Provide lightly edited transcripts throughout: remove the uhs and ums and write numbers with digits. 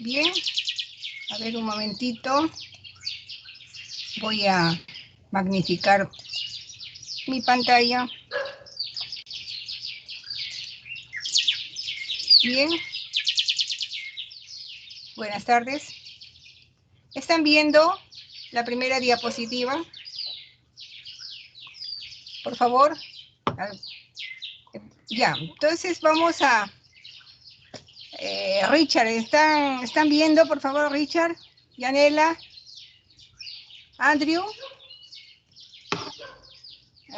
Bien, a ver un momentito. Voy a magnificar mi pantalla. Bien. Buenas tardes. ¿Están viendo la primera diapositiva? Por favor. Ya, entonces vamos a... Richard, ¿están viendo, por favor, Richard? Yanela, Andrew.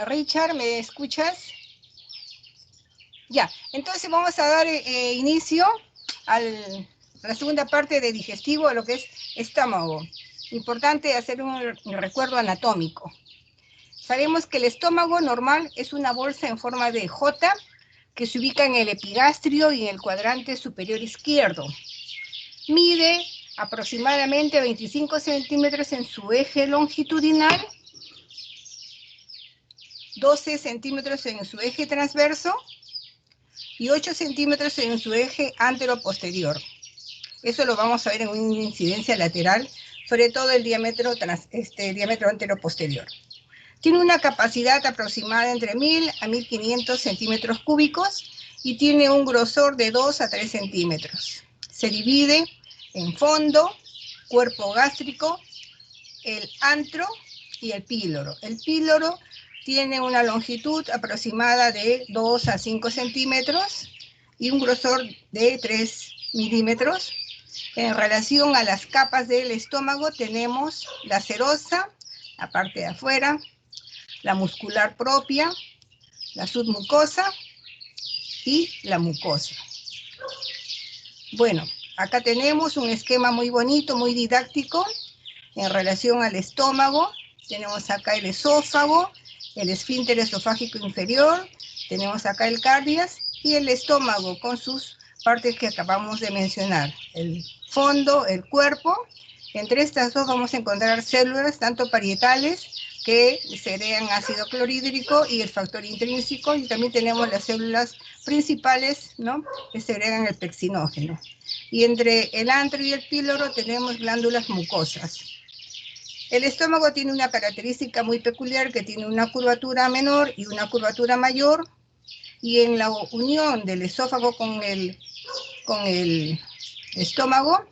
Richard, ¿me escuchas? Ya, entonces vamos a dar inicio a la segunda parte de digestivo, a lo que es estómago. Importante hacer un recuerdo anatómico. Sabemos que el estómago normal es una bolsa en forma de J que se ubica en el epigastrio y en el cuadrante superior izquierdo. Mide aproximadamente 25 centímetros en su eje longitudinal, 12 centímetros en su eje transverso y 8 centímetros en su eje antero-posterior. Eso lo vamos a ver en una incidencia lateral, sobre todo el diámetro antero-posterior. Tiene una capacidad aproximada entre 1000 a 1500 centímetros cúbicos y tiene un grosor de 2 a 3 centímetros. Se divide en fondo, cuerpo gástrico, el antro y el píloro. El píloro tiene una longitud aproximada de 2 a 5 centímetros y un grosor de 3 milímetros. En relación a las capas del estómago tenemos la serosa, la parte de afuera, la muscular propia, la submucosa y la mucosa. Bueno, acá tenemos un esquema muy bonito, muy didáctico en relación al estómago. Tenemos acá el esófago, el esfínter esofágico inferior, tenemos acá el cardias y el estómago con sus partes que acabamos de mencionar. El fondo, el cuerpo. Entre estas dos vamos a encontrar células tanto parietales que segregan ácido clorhídrico y el factor intrínseco, y también tenemos las células principales, ¿no?, que segregan el pexinógeno. Y entre el antro y el píloro tenemos glándulas mucosas. El estómago tiene una característica muy peculiar, que tiene una curvatura menor y una curvatura mayor, y en la unión del esófago con el estómago,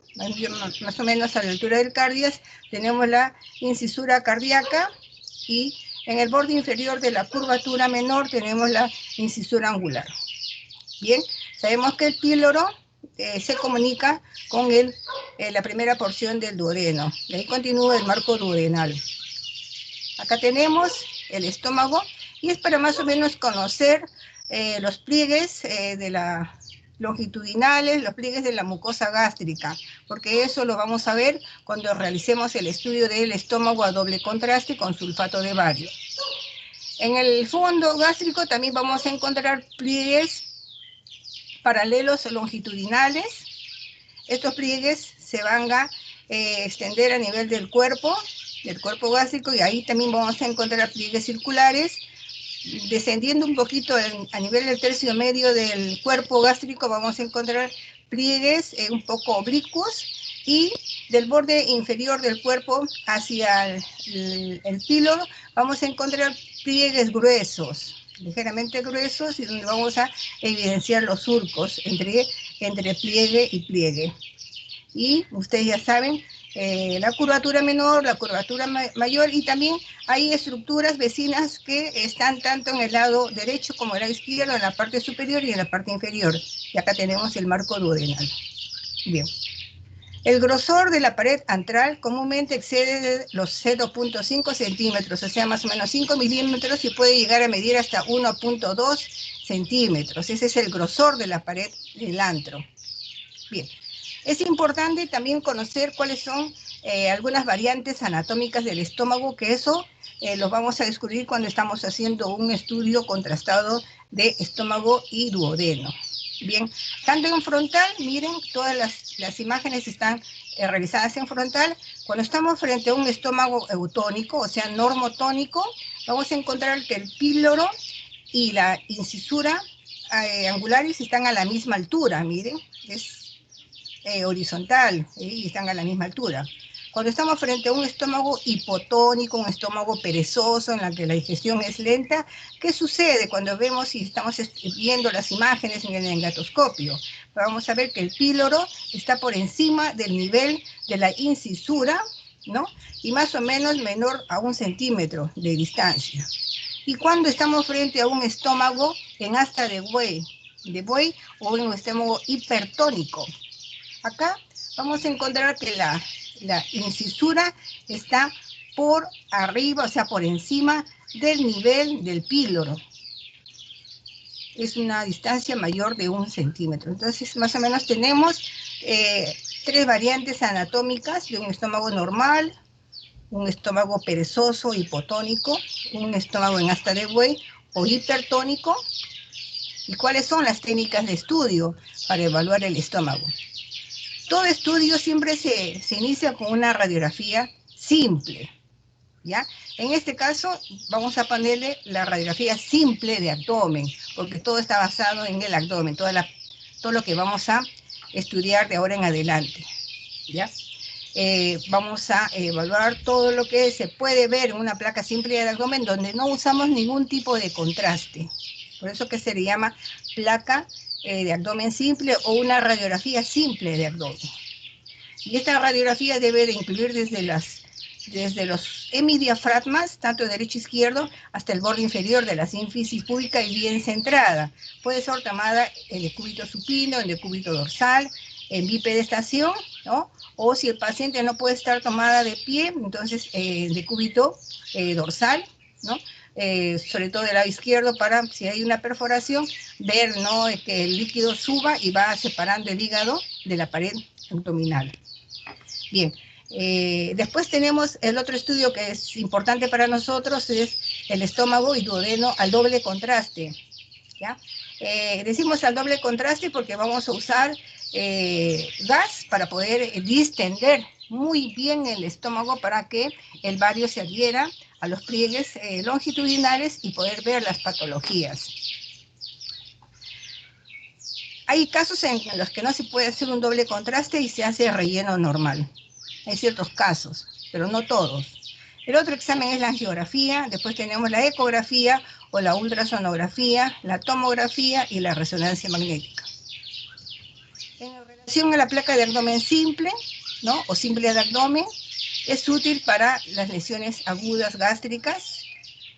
más o menos a la altura del cardias, tenemos la incisura cardíaca, y en el borde inferior de la curvatura menor tenemos la incisura angular. Bien, sabemos que el píloro se comunica con la primera porción del duodeno, y ahí continúa el marco duodenal. Acá tenemos el estómago, y es para más o menos conocer los pliegues longitudinales, los pliegues de la mucosa gástrica, porque eso lo vamos a ver cuando realicemos el estudio del estómago a doble contraste con sulfato de bario. En el fondo gástrico también vamos a encontrar pliegues paralelos longitudinales. Estos pliegues se van a extender a nivel del cuerpo gástrico, y ahí también vamos a encontrar pliegues circulares. Descendiendo un poquito a nivel del tercio medio del cuerpo gástrico vamos a encontrar pliegues un poco oblicuos, y del borde inferior del cuerpo hacia el píloro vamos a encontrar pliegues gruesos, ligeramente gruesos, y donde vamos a evidenciar los surcos entre pliegue y pliegue. Y ustedes ya saben, la curvatura menor, la curvatura mayor, y también hay estructuras vecinas que están tanto en el lado derecho como en el lado izquierdo, en la parte superior y en la parte inferior. Y acá tenemos el marco duodenal. Bien. El grosor de la pared antral comúnmente excede los 0.5 centímetros, o sea, más o menos 5 milímetros, y puede llegar a medir hasta 1.2 centímetros. Ese es el grosor de la pared del antro. Bien. Es importante también conocer cuáles son algunas variantes anatómicas del estómago, que eso lo vamos a descubrir cuando estamos haciendo un estudio contrastado de estómago y duodeno. Bien, tanto en frontal, miren, todas las imágenes están realizadas en frontal. Cuando estamos frente a un estómago eutónico, o sea, normotónico, vamos a encontrar que el píloro y la incisura angularis están a la misma altura, miren, horizontal y están a la misma altura. Cuando estamos frente a un estómago hipotónico, un estómago perezoso en la que la digestión es lenta, ¿qué sucede cuando vemos y estamos viendo las imágenes en el engatoscopio? Vamos a ver que el píloro está por encima del nivel de la incisura, ¿no? Y más o menos menor a 1 centímetro de distancia. Y cuando estamos frente a un estómago en asta de buey o un estómago hipertónico, acá vamos a encontrar que la incisura está por arriba, o sea, por encima del nivel del píloro. Es una distancia mayor de 1 centímetro. Entonces, más o menos tenemos 3 variantes anatómicas de un estómago normal, un estómago perezoso, hipotónico, un estómago en asta de buey o hipertónico. ¿Y cuáles son las técnicas de estudio para evaluar el estómago? Todo estudio siempre se inicia con una radiografía simple, ¿ya? En este caso vamos a ponerle la radiografía simple de abdomen, porque todo está basado en el abdomen, todo lo que vamos a estudiar de ahora en adelante, ¿ya? Vamos a evaluar todo lo que se puede ver en una placa simple del abdomen donde no usamos ningún tipo de contraste. Por eso que se le llama placa de abdomen simple o una radiografía simple de abdomen. Y esta radiografía debe de incluir desde los hemidiafragmas, tanto derecho e izquierdo, hasta el borde inferior de la sínfisis púbica y bien centrada. Puede ser tomada en decúbito supino, en decúbito dorsal, en bipedestación, ¿no? O si el paciente no puede estar tomada de pie, entonces decúbito dorsal, ¿no? Sobre todo del lado izquierdo, para, si hay una perforación, ver, ¿no?, que el líquido suba y va separando el hígado de la pared abdominal. Bien, después tenemos el otro estudio que es importante para nosotros, es el estómago y duodeno al doble contraste, ¿ya? Decimos al doble contraste porque vamos a usar gas para poder distender muy bien el estómago para que el bario se adhiera a los pliegues longitudinales y poder ver las patologías. Hay casos en los que no se puede hacer un doble contraste y se hace relleno normal. Hay ciertos casos, pero no todos. El otro examen es la angiografía, después tenemos la ecografía o la ultrasonografía, la tomografía y la resonancia magnética. En relación a la placa de abdomen simple, ¿no?, o simple de abdomen, es útil para las lesiones agudas gástricas.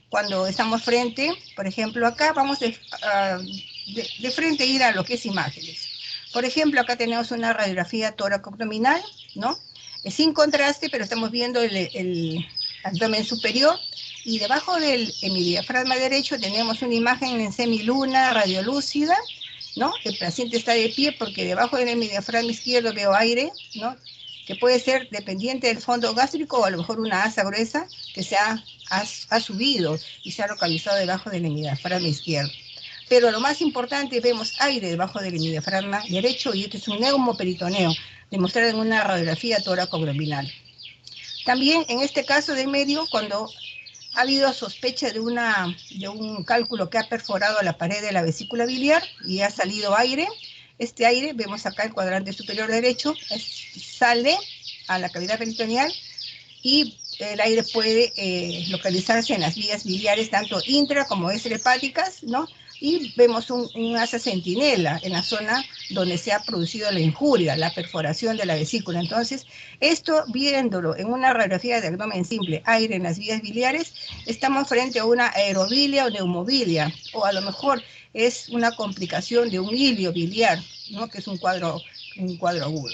Cuando estamos frente, por ejemplo, acá vamos de frente a ir a lo que es imágenes. Por ejemplo, acá tenemos una radiografía tóraco-abdominal, ¿no? Sin contraste, pero estamos viendo el abdomen superior, y debajo del hemidiafragma derecho tenemos una imagen en semiluna radiolúcida, ¿no? El paciente está de pie porque debajo del hemidiafragma izquierdo veo aire, ¿no?, que puede ser dependiente del fondo gástrico o a lo mejor una asa gruesa que se ha subido y se ha localizado debajo del hemidiafragma izquierdo. Pero lo más importante, vemos aire debajo del hemidiafragma derecho y este es un neumoperitoneo, demostrado en una radiografía tóraco-abdominal. También en este caso de medio, cuando ha habido sospecha de un cálculo que ha perforado la pared de la vesícula biliar y ha salido aire, este aire, vemos acá el cuadrante superior derecho, sale a la cavidad peritoneal y el aire puede localizarse en las vías biliares, tanto intra como extrahepáticas, ¿no? Y vemos un asa centinela en la zona donde se ha producido la injuria, la perforación de la vesícula. Entonces, esto viéndolo en una radiografía de abdomen simple, aire en las vías biliares, estamos frente a una aerobilia o neumobilia, o a lo mejor es una complicación de un hilio biliar, ¿no?, que es un cuadro agudo.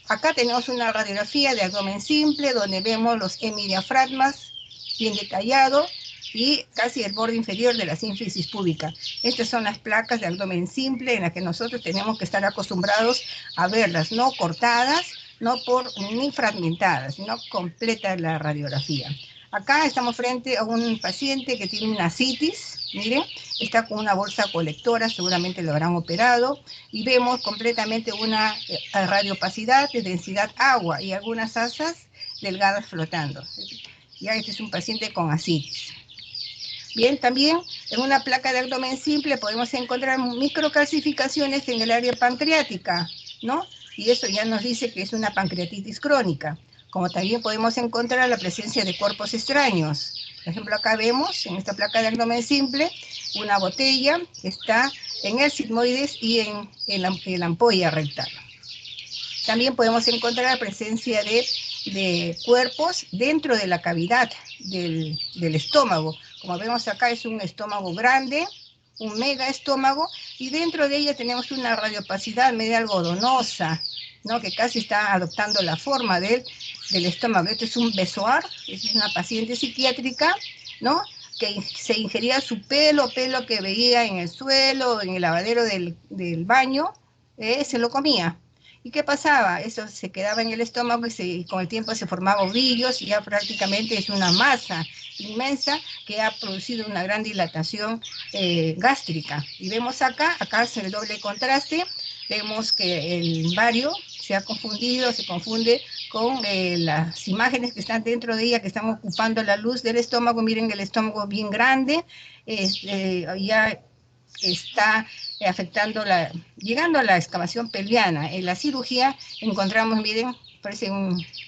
Acá tenemos una radiografía de abdomen simple donde vemos los hemidiafragmas bien detallado y casi el borde inferior de la sínfisis púbica. Estas son las placas de abdomen simple en las que nosotros tenemos que estar acostumbrados a verlas, no cortadas, ni fragmentadas, sino completa la radiografía. Acá estamos frente a un paciente que tiene una ascitis, miren, está con una bolsa colectora, seguramente lo habrán operado, y vemos completamente una radiopacidad de densidad agua y algunas asas delgadas flotando. Ya este es un paciente con ascitis. Bien, también en una placa de abdomen simple podemos encontrar microcalcificaciones en el área pancreática, ¿no? y eso ya nos dice que es una pancreatitis crónica. Como también podemos encontrar la presencia de cuerpos extraños. Por ejemplo, acá vemos en esta placa de abdomen simple una botella que está en el sigmoides y en la ampolla rectal. También podemos encontrar la presencia de cuerpos dentro de la cavidad del estómago. Como vemos acá, es un estómago grande, un mega estómago, y dentro de ella tenemos una radiopacidad media algodonosa, ¿no? Que casi está adoptando la forma del estómago. Este es un besoar, es una paciente psiquiátrica, ¿no? Que se ingería su pelo que veía en el suelo, en el lavadero del baño, se lo comía. ¿Y qué pasaba? Eso se quedaba en el estómago y con el tiempo se formaban ovillos y ya prácticamente es una masa inmensa que ha producido una gran dilatación gástrica. Y vemos acá es el doble contraste, vemos que el bario se confunde con las imágenes que están dentro de ella, que están ocupando la luz del estómago. Miren el estómago bien grande, ya está afectando, llegando a la excavación pelviana. En la cirugía encontramos, miren, parece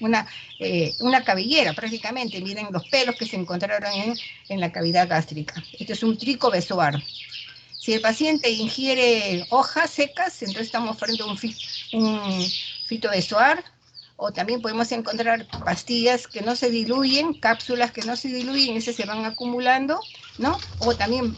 una cabellera prácticamente, miren los pelos que se encontraron en la cavidad gástrica. Esto es un tricobesoar. Si el paciente ingiere hojas secas, entonces estamos frente a un fitobesoar, o también podemos encontrar pastillas que no se diluyen, cápsulas que no se diluyen, esas se van acumulando, ¿no? O también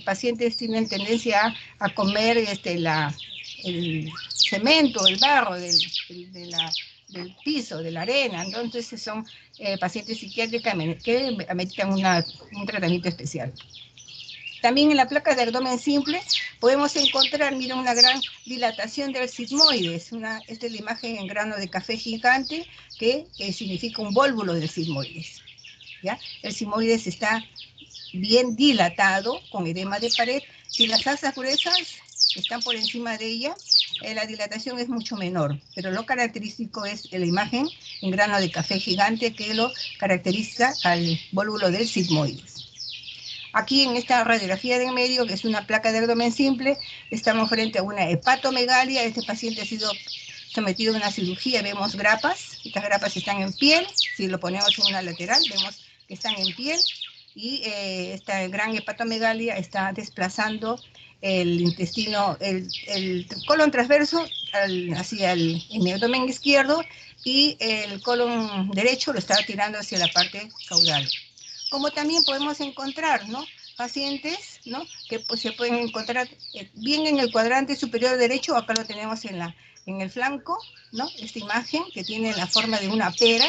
pacientes tienen tendencia a comer el cemento, el barro del piso, de la arena. Entonces son pacientes psiquiátricos que ameritan un tratamiento especial. También en la placa de abdomen simple podemos encontrar, miren, una gran dilatación del sigmoides. Esta es la imagen en grano de café gigante que significa un vólvulo del sigmoides, ¿ya? El sigmoides está bien dilatado, con edema de pared. Si las asas gruesas están por encima de ella, la dilatación es mucho menor, pero lo característico es la imagen en grano de café gigante que lo caracteriza al vólvulo del sigmoides. Aquí en esta radiografía de en medio, que es una placa de abdomen simple, estamos frente a una hepatomegalia. Este paciente ha sido sometido a una cirugía, vemos grapas, estas grapas están en piel, si lo ponemos en una lateral, vemos que están en piel, y esta gran hepatomegalia está desplazando el intestino, el colon transverso hacia el abdomen izquierdo, y el colon derecho lo está tirando hacia la parte caudal. Como también podemos encontrar, ¿no?, pacientes, ¿no?, que pues, se pueden encontrar bien en el cuadrante superior derecho. Acá lo tenemos en el flanco, ¿no?, esta imagen que tiene la forma de una pera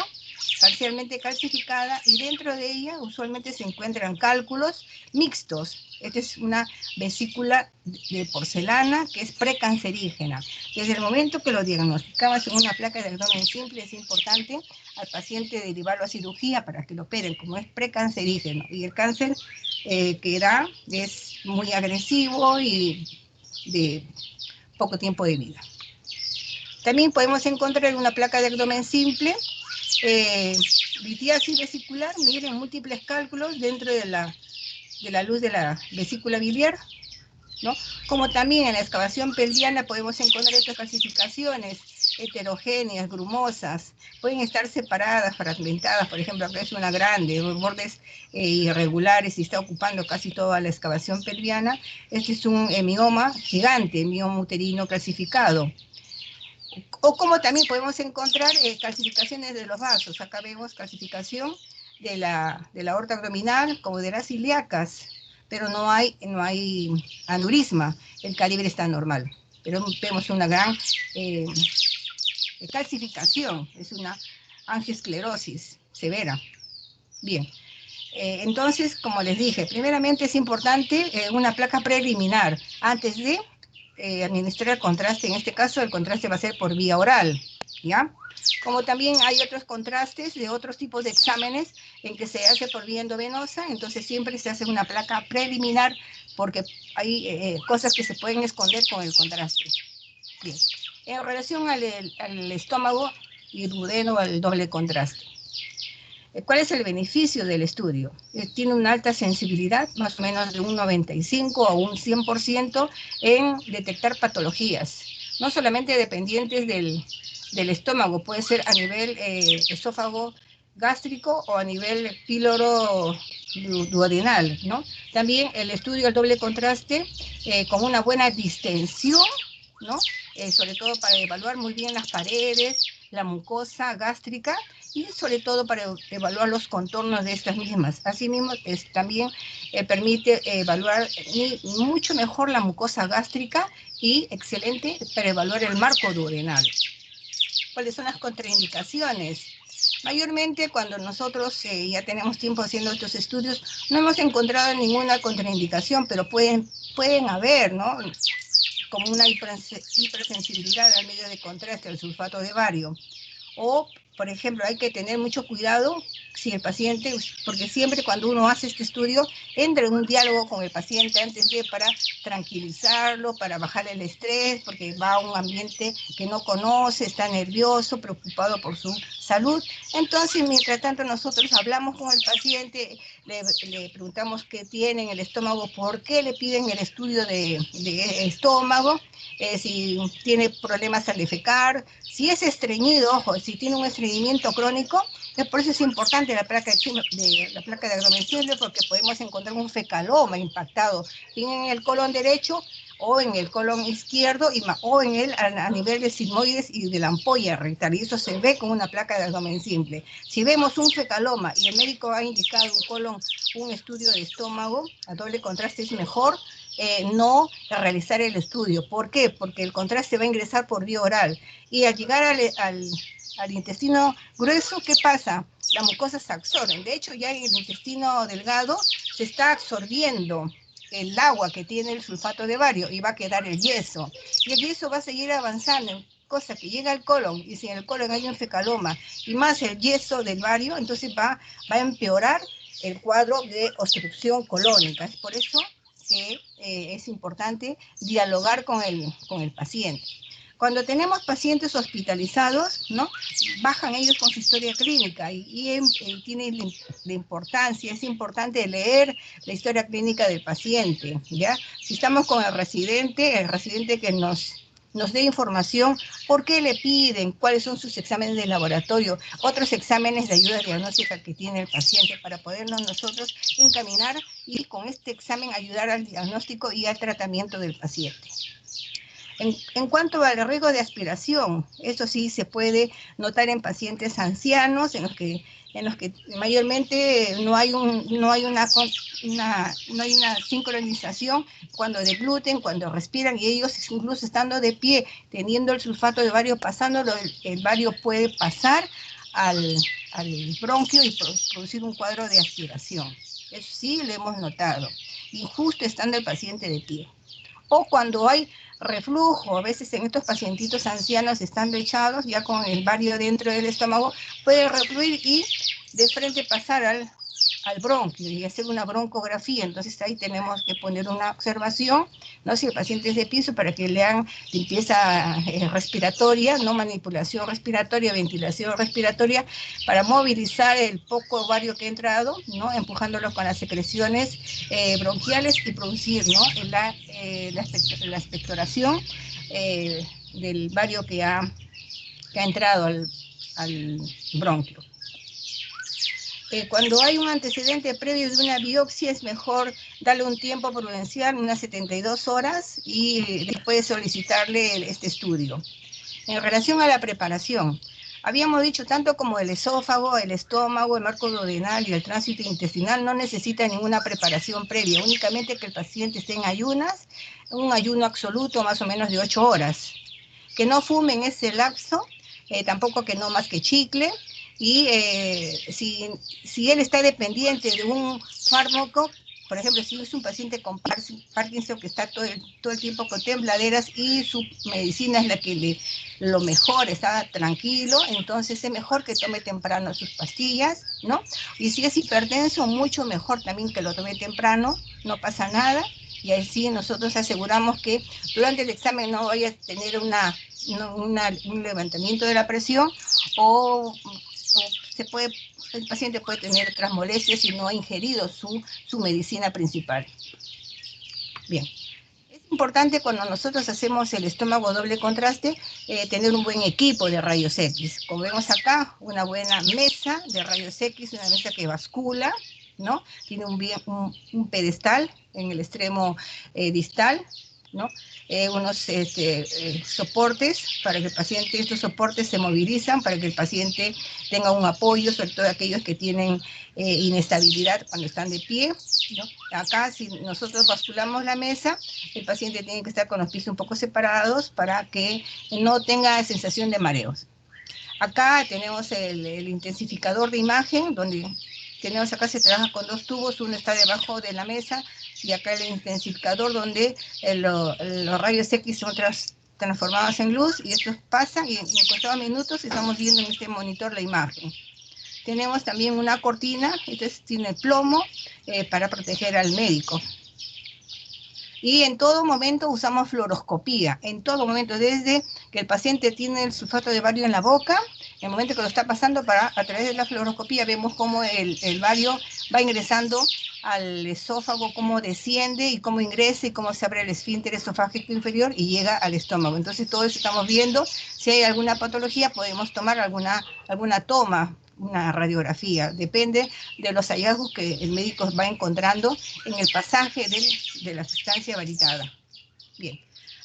parcialmente calcificada, y dentro de ella usualmente se encuentran cálculos mixtos. Esta es una vesícula de porcelana que es precancerígena. Desde el momento que lo diagnosticamos en una placa de abdomen simple, es importante al paciente derivarlo a cirugía para que lo operen, como es precancerígeno. Y el cáncer que da es muy agresivo y de poco tiempo de vida. También podemos encontrar una placa de abdomen simple, litiasis vesicular, miren, múltiples cálculos dentro de la luz de la vesícula biliar, ¿no? Como también en la excavación pelviana podemos encontrar estas calcificaciones heterogéneas, grumosas, pueden estar separadas, fragmentadas. Por ejemplo, acá es una grande, bordes irregulares, y está ocupando casi toda la excavación pelviana. Este es un mioma gigante, mioma uterino calcificado. O como también podemos encontrar calcificaciones de los vasos. Acá vemos calcificación de la aorta abdominal, como de las ilíacas, pero no hay aneurisma, el calibre está normal. Pero vemos una gran calcificación, es una angiosclerosis severa. Bien, entonces, como les dije, primeramente es importante una placa preliminar antes de administrar el contraste. En este caso el contraste va a ser por vía oral, ¿ya? Como también hay otros contrastes de otros tipos de exámenes en que se hace por vía endovenosa, entonces siempre se hace una placa preliminar porque hay cosas que se pueden esconder con el contraste. Bien, en relación al estómago y duodeno, al doble contraste. ¿Cuál es el beneficio del estudio? Tiene una alta sensibilidad, más o menos de un 95 a un 100% en detectar patologías. no solamente dependientes del estómago, puede ser a nivel esófago gástrico o a nivel píloro duodenal, ¿no? También el estudio al doble contraste con una buena distensión, ¿no? Sobre todo para evaluar muy bien las paredes, la mucosa gástrica y sobre todo para evaluar los contornos de estas mismas. Asimismo, también permite evaluar mucho mejor la mucosa gástrica y excelente para evaluar el marco duodenal. ¿Cuáles son las contraindicaciones? Mayormente cuando nosotros ya tenemos tiempo haciendo estos estudios, no hemos encontrado ninguna contraindicación, pero pueden haber, ¿no? Como una hipersensibilidad al medio de contraste, al sulfato de bario. O, por ejemplo, hay que tener mucho cuidado si el paciente, porque siempre cuando uno hace este estudio, entra en un diálogo con el paciente antes de para tranquilizarlo, para bajar el estrés, porque va a un ambiente que no conoce, está nervioso, preocupado por su salud. Entonces, mientras tanto, nosotros hablamos con el paciente, le preguntamos qué tiene en el estómago, por qué le piden el estudio de estómago, si tiene problemas al defecar, si es estreñido, ojo, si tiene un estreñimiento crónico, por eso es importante la placa de abdomen simple, porque podemos encontrar un fecaloma impactado bien en el colon derecho o en el colon izquierdo o a nivel de sigmoides y de la ampolla rectal, y eso se ve con una placa de abdomen simple. Si vemos un fecaloma y el médico ha indicado un estudio de estómago a doble contraste, es mejor no realizar el estudio. ¿Por qué? Porque el contraste va a ingresar por vía oral y al llegar al intestino grueso, ¿qué pasa? La mucosa se absorbe. De hecho, ya en el intestino delgado se está absorbiendo el agua que tiene el sulfato de bario y va a quedar el yeso. Y el yeso va a seguir avanzando, cosa que llega al colon, y si en el colon hay un fecaloma y más el yeso del bario, entonces va a empeorar el cuadro de obstrucción colónica. Es por eso que es importante dialogar con el paciente. Cuando tenemos pacientes hospitalizados, ¿no? Bajan ellos con su historia clínica y tiene la importancia, es importante leer la historia clínica del paciente, ¿ya? Si estamos con el residente que nos dé información, por qué le piden, cuáles son sus exámenes de laboratorio, otros exámenes de ayuda diagnóstica que tiene el paciente para podernos nosotros encaminar y con este examen ayudar al diagnóstico y al tratamiento del paciente. En cuanto al riesgo de aspiración, eso sí se puede notar en pacientes ancianos, en los que mayormente no hay una sincronización cuando degluten, cuando respiran, y ellos incluso estando de pie, teniendo el sulfato de bario pasándolo, el bario puede pasar al bronquio y producir un cuadro de aspiración. Eso sí lo hemos notado, y justo estando el paciente de pie. O cuando hay reflujo, a veces en estos pacientitos ancianos estando echados, ya con el bario dentro del estómago, puede refluir y de frente pasar al bronquio y hacer una broncografía. Entonces ahí tenemos que poner una observación, ¿no? Si el paciente es de piso, para que le hagan limpieza respiratoria, no manipulación respiratoria, ventilación respiratoria, para movilizar el poco bario que ha entrado, ¿no? Empujándolo con las secreciones bronquiales y producir, ¿no? la expectoración del bario que ha entrado al bronquio. Cuando hay un antecedente previo de una biopsia, es mejor darle un tiempo prudencial, unas 72 horas, y después solicitarle este estudio. En relación a la preparación, habíamos dicho tanto como el esófago, el estómago, el marco duodenal y el tránsito intestinal no necesita ninguna preparación previa, únicamente que el paciente esté en ayunas, un ayuno absoluto más o menos de 8 horas. Que no fume en ese lapso, tampoco que no masque chicle, y si él está dependiente de un fármaco, por ejemplo, si es un paciente con Parkinson que está todo el tiempo con tembladeras y su medicina es la que lo mejor, está tranquilo, entonces es mejor que tome temprano sus pastillas, ¿no? Y si es hipertenso, mucho mejor también que lo tome temprano, no pasa nada, y así nosotros aseguramos que durante el examen no vaya a tener un levantamiento de la presión o el paciente puede tener otras molestias si no ha ingerido su medicina principal. Bien, es Importante cuando nosotros hacemos el estómago doble contraste, tener un buen equipo de rayos X. Como vemos acá, una buena mesa de rayos X, una mesa que bascula, ¿no? Tiene un pedestal en el extremo distal, ¿no? Unos soportes para que el paciente, estos soportes se movilizan para que el paciente tenga un apoyo, sobre todo aquellos que tienen inestabilidad cuando están de pie, ¿no? Acá, si nosotros basculamos la mesa, el paciente tiene que estar con los pies un poco separados para que no tenga sensación de mareos. Acá tenemos el intensificador de imagen, donde tenemos acá se trabaja con dos tubos, uno está debajo de la mesa, y acá el intensificador donde los rayos X son transformados en luz, y estos pasan, y en cuestión de minutos estamos viendo en este monitor la imagen. Tenemos también una cortina, entonces tiene plomo para proteger al médico. Y en todo momento usamos fluoroscopía, en todo momento, desde que el paciente tiene el sulfato de bario en la boca, en el momento que lo está pasando, a través de la fluoroscopía vemos cómo el bario va ingresando al esófago, cómo desciende y cómo ingresa y cómo se abre el esfínter esofágico inferior y llega al estómago. Entonces todo eso estamos viendo. Si hay alguna patología podemos tomar alguna toma, una radiografía, depende de los hallazgos que el médico va encontrando en el pasaje de la sustancia varitada. Bien,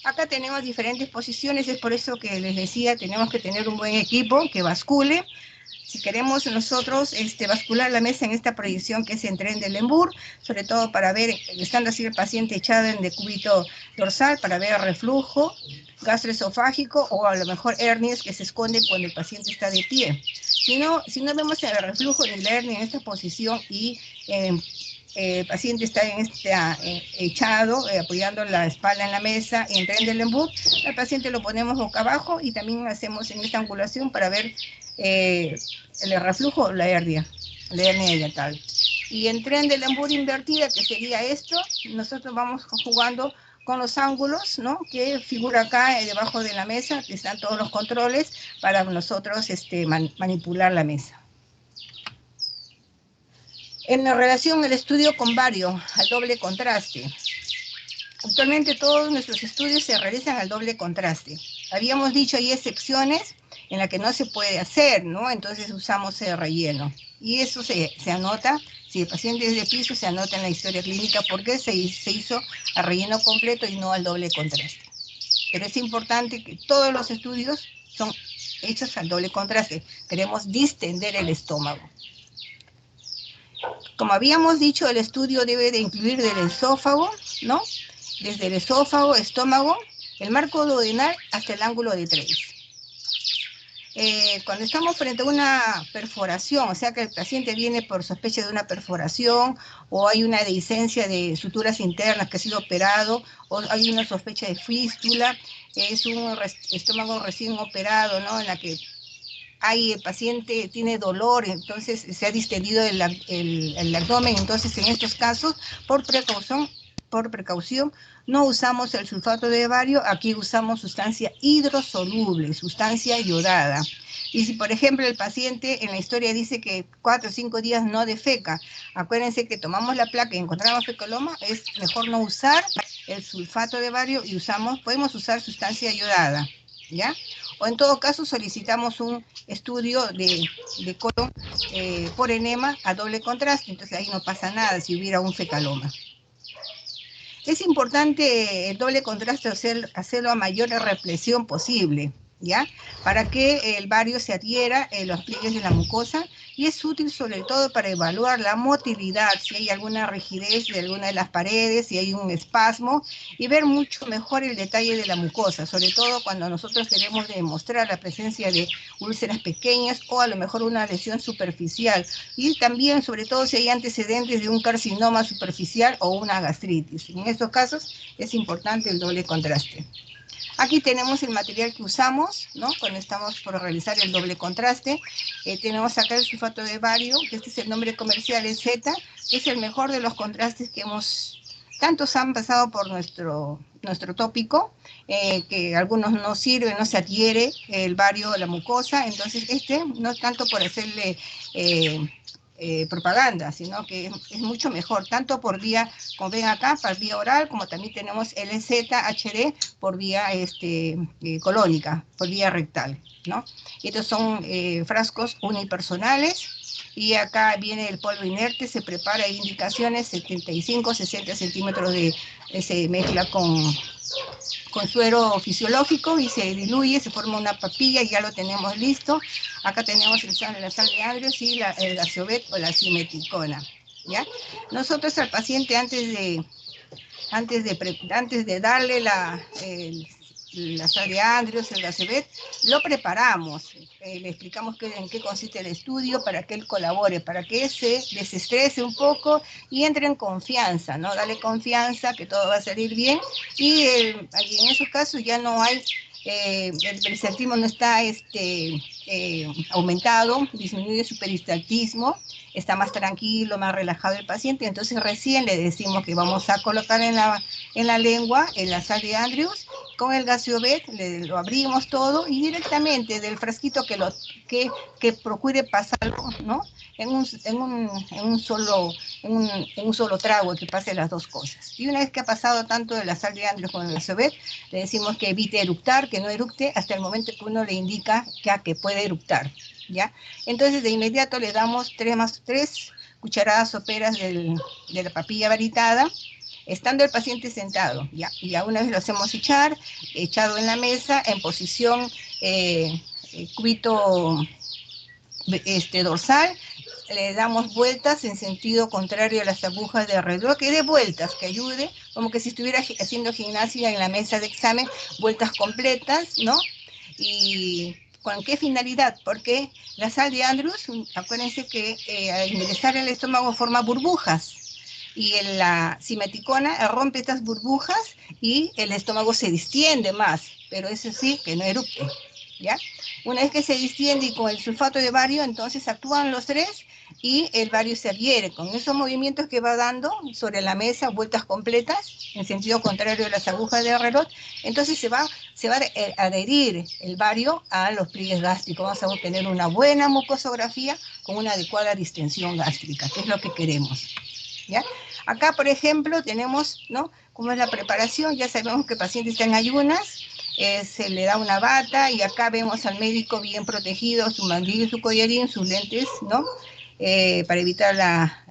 acá tenemos diferentes posiciones, es por eso que les decía, tenemos que tener un buen equipo que bascule. Si queremos nosotros bascular la mesa en esta proyección que es en Trendelenburg, sobre todo para ver, estando así el paciente echado en decúbito dorsal, para ver reflujo gastroesofágico o a lo mejor hernias que se esconden cuando el paciente está de pie. Si no vemos el reflujo ni la hernia en esta posición y el paciente está echado, apoyando la espalda en la mesa, en Trendelenburg, al paciente lo ponemos boca abajo y también hacemos en esta angulación para ver el reflujo, la hernia diatal. Y en Trendelenburg invertida, que sería esto, nosotros vamos jugando con los ángulos, ¿no? Que figura acá debajo de la mesa, que están todos los controles para nosotros manipular la mesa. En la relación el estudio con bario al doble contraste. Actualmente todos nuestros estudios se realizan al doble contraste. Habíamos dicho hay excepciones en las que no se puede hacer, ¿no? Entonces usamos el relleno. Y eso se anota, si el paciente es de piso, se anota en la historia clínica porque se hizo a relleno completo y no al doble contraste. Pero es importante que todos los estudios son hechos al doble contraste. Queremos distender el estómago. Como habíamos dicho, el estudio debe de incluir del esófago, ¿no? Desde el esófago, estómago, el marco duodenal hasta el ángulo de 3. Cuando estamos frente a una perforación, o sea que el paciente viene por sospecha de una perforación, o hay una dehiscencia de suturas internas que ha sido operado, o hay una sospecha de fístula, es un estómago recién operado, ¿no? En la que el paciente tiene dolor, entonces se ha distendido el abdomen, entonces en estos casos, por precaución, no usamos el sulfato de bario, aquí usamos sustancia hidrosoluble, sustancia iodada. Y si, por ejemplo, el paciente en la historia dice que 4 o 5 días no defeca, acuérdense que tomamos la placa y encontramos fecoloma, es mejor no usar el sulfato de bario y podemos usar sustancia iodada, ¿ya? O en todo caso solicitamos un estudio de colon por enema a doble contraste, entonces ahí no pasa nada si hubiera un fecaloma. Es importante el doble contraste hacerlo a mayor represión posible, ¿ya? Para que el bario se adhiera en los pliegues de la mucosa, y es útil sobre todo para evaluar la motilidad, si hay alguna rigidez de alguna de las paredes, si hay un espasmo, y ver mucho mejor el detalle de la mucosa, sobre todo cuando nosotros queremos demostrar la presencia de úlceras pequeñas o a lo mejor una lesión superficial, y también sobre todo si hay antecedentes de un carcinoma superficial o una gastritis. En estos casos es importante el doble contraste. Aquí tenemos el material que usamos, ¿no? Cuando estamos por realizar el doble contraste. Tenemos acá el sulfato de bario, que este es el nombre comercial, es Z, que es el mejor de los contrastes que tantos han pasado por nuestro tópico, que algunos no sirven, no se adhiere el bario a la mucosa, entonces no tanto por hacerle propaganda, sino que es mucho mejor, tanto por vía, como ven acá, por vía oral, como también tenemos LZ-HD por vía colónica, por vía rectal, ¿no? Y estos son frascos unipersonales, y acá viene el polvo inerte, se prepara, hay indicaciones, 75-60 centímetros se mezcla con suero fisiológico y se diluye, se forma una papilla y ya lo tenemos listo. Acá tenemos la sal de Andrews y el gasovet o la simeticona, ¿ya? Nosotros al paciente antes de darle la sal de Andrews, el gasovet, lo preparamos, le explicamos en qué consiste el estudio para que él colabore, para que se desestrese un poco y entre en confianza, ¿no? Dale confianza que todo va a salir bien, y en esos casos ya no hay, el peristaltismo no está aumentado, disminuye su peristaltismo, está más tranquilo, más relajado el paciente, entonces recién le decimos que vamos a colocar en la lengua la sal de Andrews con el gasovet, lo abrimos todo y directamente del frasquito que procure pasarlo, ¿no? En un solo trago, que pase las dos cosas. Y una vez que ha pasado tanto de la sal de Andrews con el gasovet, le decimos que evite eructar, que no eructe hasta el momento que uno le indica que puede eructar, ¿ya? Entonces de inmediato le damos 3 cucharadas soperas de la papilla varitada, estando el paciente sentado, ¿ya? Y ya una vez lo hacemos echado en la mesa, en posición cúbito dorsal, le damos vueltas en sentido contrario a las agujas de alrededor, que dé vueltas, que ayude, como que si estuviera haciendo gimnasia en la mesa de examen, vueltas completas, ¿no? Y ¿con qué finalidad? Porque la sal de Andrews, acuérdense que al ingresar el estómago forma burbujas, y la simeticona rompe estas burbujas y el estómago se distiende más, pero eso sí, que no eructe, ¿ya? Una vez que se distiende y con el sulfato de bario, entonces actúan los 3 y el bario se adhiere. Con esos movimientos que va dando sobre la mesa, vueltas completas, en sentido contrario a las agujas de reloj, entonces se va a adherir el bario a los pliegues gástricos. Vamos a obtener una buena mucosografía con una adecuada distensión gástrica, que es lo que queremos, ¿ya? Acá, por ejemplo, tenemos, ¿no?, cómo es la preparación. Ya sabemos que el paciente está en ayunas, se le da una bata, y acá vemos al médico bien protegido, su mandil, su collarín, sus lentes, ¿no?, para evitar la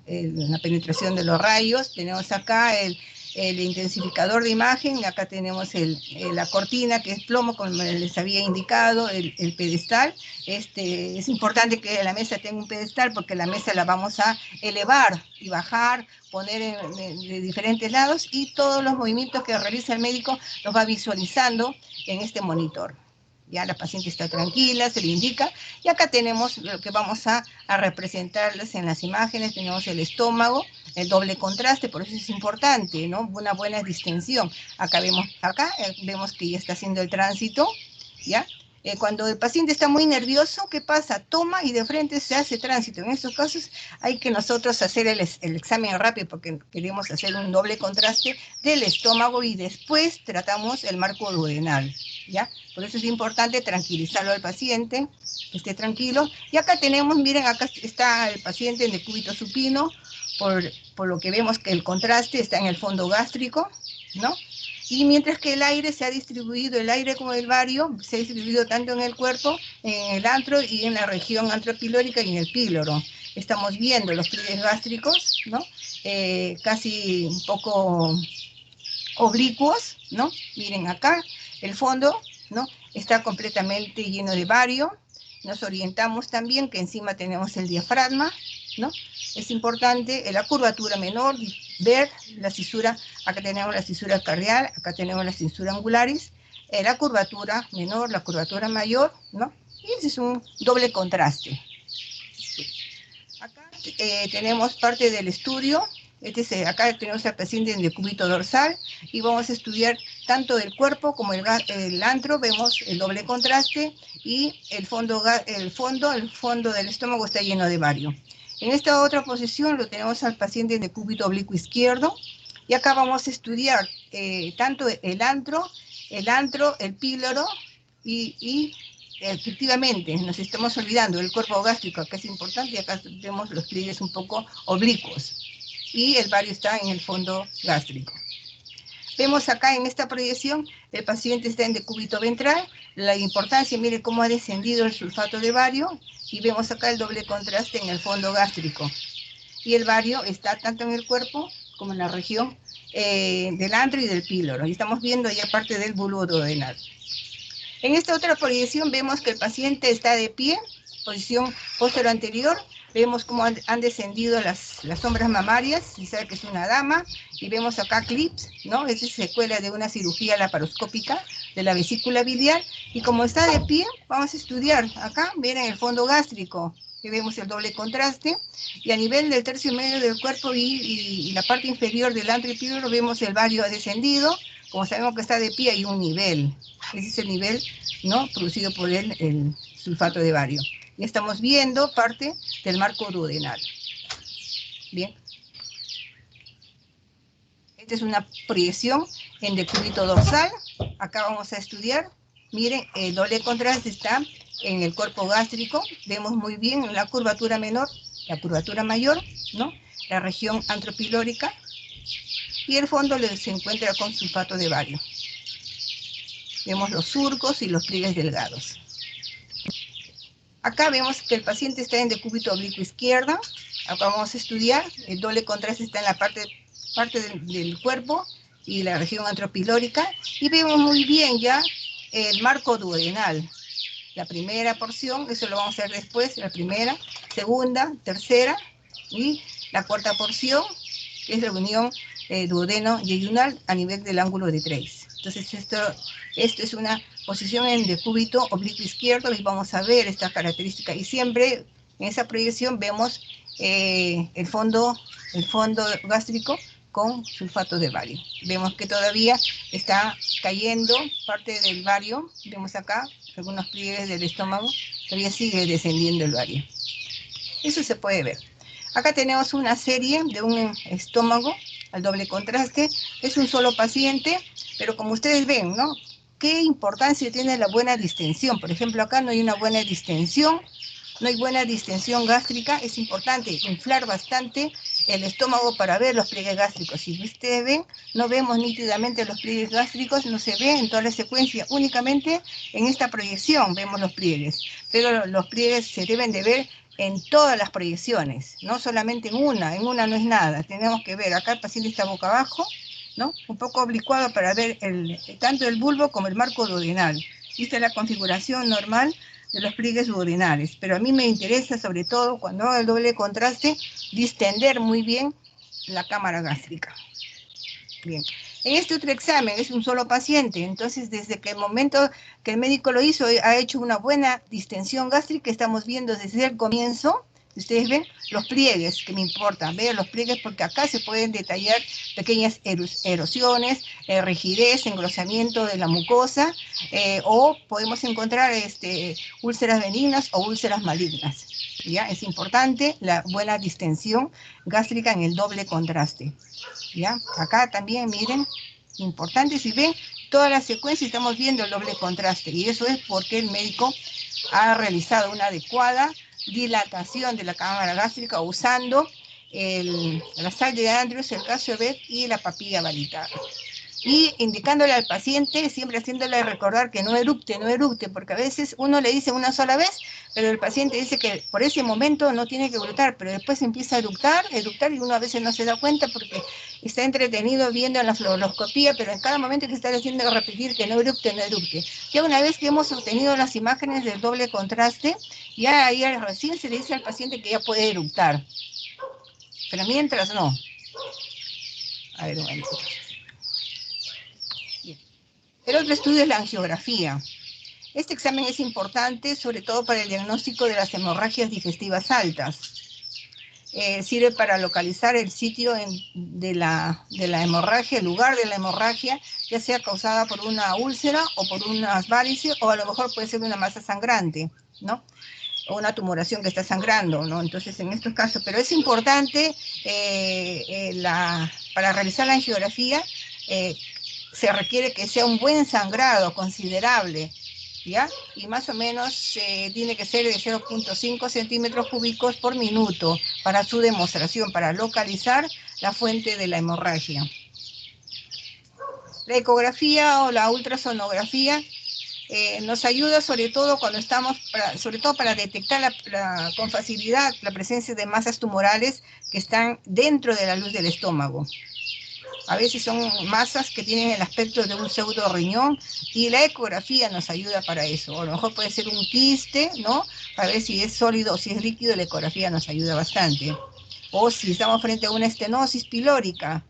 penetración de los rayos. Tenemos acá el intensificador de imagen, acá tenemos la cortina, que es plomo, como les había indicado, el pedestal. Es importante que la mesa tenga un pedestal, porque la mesa la vamos a elevar y bajar, poner de diferentes lados, y todos los movimientos que realiza el médico los va visualizando en este monitor. Ya la paciente está tranquila, se le indica, y acá tenemos lo que vamos a representarles en las imágenes. Tenemos el estómago, el doble contraste, por eso es importante, ¿no?, una buena distensión. Acá vemos que ya está haciendo el tránsito, ¿ya? Cuando el paciente está muy nervioso, ¿qué pasa? Toma y de frente se hace tránsito. En estos casos hay que nosotros hacer el examen rápido, porque queremos hacer un doble contraste del estómago, y después tratamos el marco duodenal, ¿ya? Por eso es importante tranquilizarlo al paciente, que esté tranquilo. Y acá tenemos, miren, acá está el paciente en decúbito supino, por lo que vemos que el contraste está en el fondo gástrico, ¿no? Y mientras que el aire se ha distribuido, el aire como el bario, se ha distribuido tanto en el cuerpo, en el antro y en la región antropilórica y en el píloro. Estamos viendo los pliegues gástricos, ¿no?, casi un poco oblicuos, ¿no? Miren acá, el fondo, ¿no?, está completamente lleno de bario. Nos orientamos también que encima tenemos el diafragma, ¿no? Es importante la curvatura menor, ver la cisura. Acá tenemos la cisura cardial, acá tenemos la cisura angularis, la curvatura menor, la curvatura mayor, ¿no? Y ese es un doble contraste. Acá tenemos parte del estudio. Acá tenemos al paciente en decúbito dorsal, y vamos a estudiar tanto el cuerpo como el antro. Vemos el doble contraste, y el fondo del estómago está lleno de bario. En esta otra posición lo tenemos al paciente en decúbito oblicuo izquierdo, y acá vamos a estudiar tanto el antro, el píloro y efectivamente nos estamos olvidando del cuerpo gástrico, que es importante, y acá vemos los pliegues un poco oblicuos. Y el vario está en el fondo gástrico. Vemos acá en esta proyección, el paciente está en decúbito ventral, la importancia, mire cómo ha descendido el sulfato de bario, y vemos acá el doble contraste en el fondo gástrico. Y el bario está tanto en el cuerpo como en la región del antro y del píloro. Y estamos viendo ya parte del bulbo duodenal. En esta otra proyección vemos que el paciente está de pie, posición posterior anterior. Vemos cómo han descendido las sombras mamarias, se sabe que es una dama, y vemos acá clips, ¿no? Esa es secuela de una cirugía laparoscópica de la vesícula biliar, y como está de pie, vamos a estudiar acá, miren el fondo gástrico, que vemos el doble contraste, y a nivel del tercio medio del cuerpo y la parte inferior del antro y píloro vemos el vario ha descendido. Como sabemos que está de pie, hay un nivel, ese es el nivel, ¿no?, producido por el sulfato de bario. Y estamos viendo parte del marco duodenal. Bien. Esta es una proyección en decúbito dorsal. Acá vamos a estudiar. Miren, el doble contraste está en el cuerpo gástrico. Vemos muy bien la curvatura menor, la curvatura mayor, ¿no?, la región antropilórica. Y el fondo se encuentra con sulfato de bario. Vemos los surcos y los pliegues delgados. Acá vemos que el paciente está en decúbito oblicuo izquierda. Acá vamos a estudiar, el doble contraste está en la parte del cuerpo y la región antropilórica. Y vemos muy bien ya el marco duodenal. La primera porción, eso lo vamos a ver después, la primera, segunda, tercera, y la cuarta porción, que es la unión duodeno-yeyunal a nivel del ángulo de Treis. Entonces esto es una posición en decúbito oblicuo izquierdo, y vamos a ver esta característica. Y siempre en esa proyección vemos el fondo gástrico con sulfato de bario. Vemos que todavía está cayendo parte del bario. Vemos acá algunos pliegues del estómago, todavía sigue descendiendo el bario. Eso se puede ver. Acá tenemos una serie de un estómago al doble contraste. Es un solo paciente, pero como ustedes ven, ¿no?, qué importancia tiene la buena distensión. Por ejemplo, acá no hay una buena distensión, no hay buena distensión gástrica. Es importante inflar bastante el estómago para ver los pliegues gástricos. Si ustedes ven, no vemos nítidamente los pliegues gástricos, no se ve en toda la secuencia, únicamente en esta proyección vemos los pliegues, pero los pliegues se deben de ver en todas las proyecciones, no solamente en una no es nada. Tenemos que ver, acá el paciente está boca abajo, ¿no?, un poco oblicuado para ver tanto el bulbo como el marco duodenal. Esta es la configuración normal de los pliegues duodenales, pero a mí me interesa, sobre todo cuando hago el doble contraste, distender muy bien la cámara gástrica. Bien. En este otro examen es un solo paciente, entonces desde que el momento que el médico lo hizo, ha hecho una buena distensión gástrica. Estamos viendo desde el comienzo, ustedes ven los pliegues, que me importan, vean los pliegues, porque acá se pueden detallar pequeñas erosiones, rigidez, engrosamiento de la mucosa, o podemos encontrar úlceras benignas o úlceras malignas. ¿Ya? Es importante la buena distensión gástrica en el doble contraste. ¿Ya? Acá también, miren, importante, si ven toda la secuencia estamos viendo el doble contraste, y eso es porque el médico ha realizado una adecuada dilatación de la cámara gástrica usando la sal de Andrews, el Casio-Bet y la papilla valitada. Y indicándole al paciente, siempre haciéndole recordar que no eructe, porque a veces uno le dice una sola vez, pero el paciente dice que por ese momento no tiene que eructar, pero después empieza a eructar, y uno a veces no se da cuenta porque está entretenido viendo la fluoroscopía, pero en cada momento que está haciendo repetir que no eructe. Ya una vez que hemos obtenido las imágenes del doble contraste, ya ahí recién se le dice al paciente que ya puede eructar, pero mientras no. A ver, un momento. El otro estudio es la angiografía. Este examen es importante, sobre todo para el diagnóstico de las hemorragias digestivas altas. Sirve para localizar el sitio de la hemorragia, el lugar de la hemorragia, ya sea causada por una úlcera o por unas varices, o a lo mejor puede ser una masa sangrante, ¿no?, o una tumoración que está sangrando, ¿no? Entonces, en estos casos, pero es importante para realizar la angiografía, se requiere que sea un buen sangrado considerable, ¿ya? Y más o menos tiene que ser de 0,5 centímetros cúbicos por minuto para su demostración, para localizar la fuente de la hemorragia. La ecografía o la ultrasonografía nos ayuda sobre todo cuando estamos, sobre todo para detectar con facilidad la presencia de masas tumorales que están dentro de la luz del estómago. A veces son masas que tienen el aspecto de un pseudo riñón y la ecografía nos ayuda para eso. O a lo mejor puede ser un quiste, ¿no? Para ver si es sólido o si es líquido, la ecografía nos ayuda bastante. O si estamos frente a una estenosis pilórica,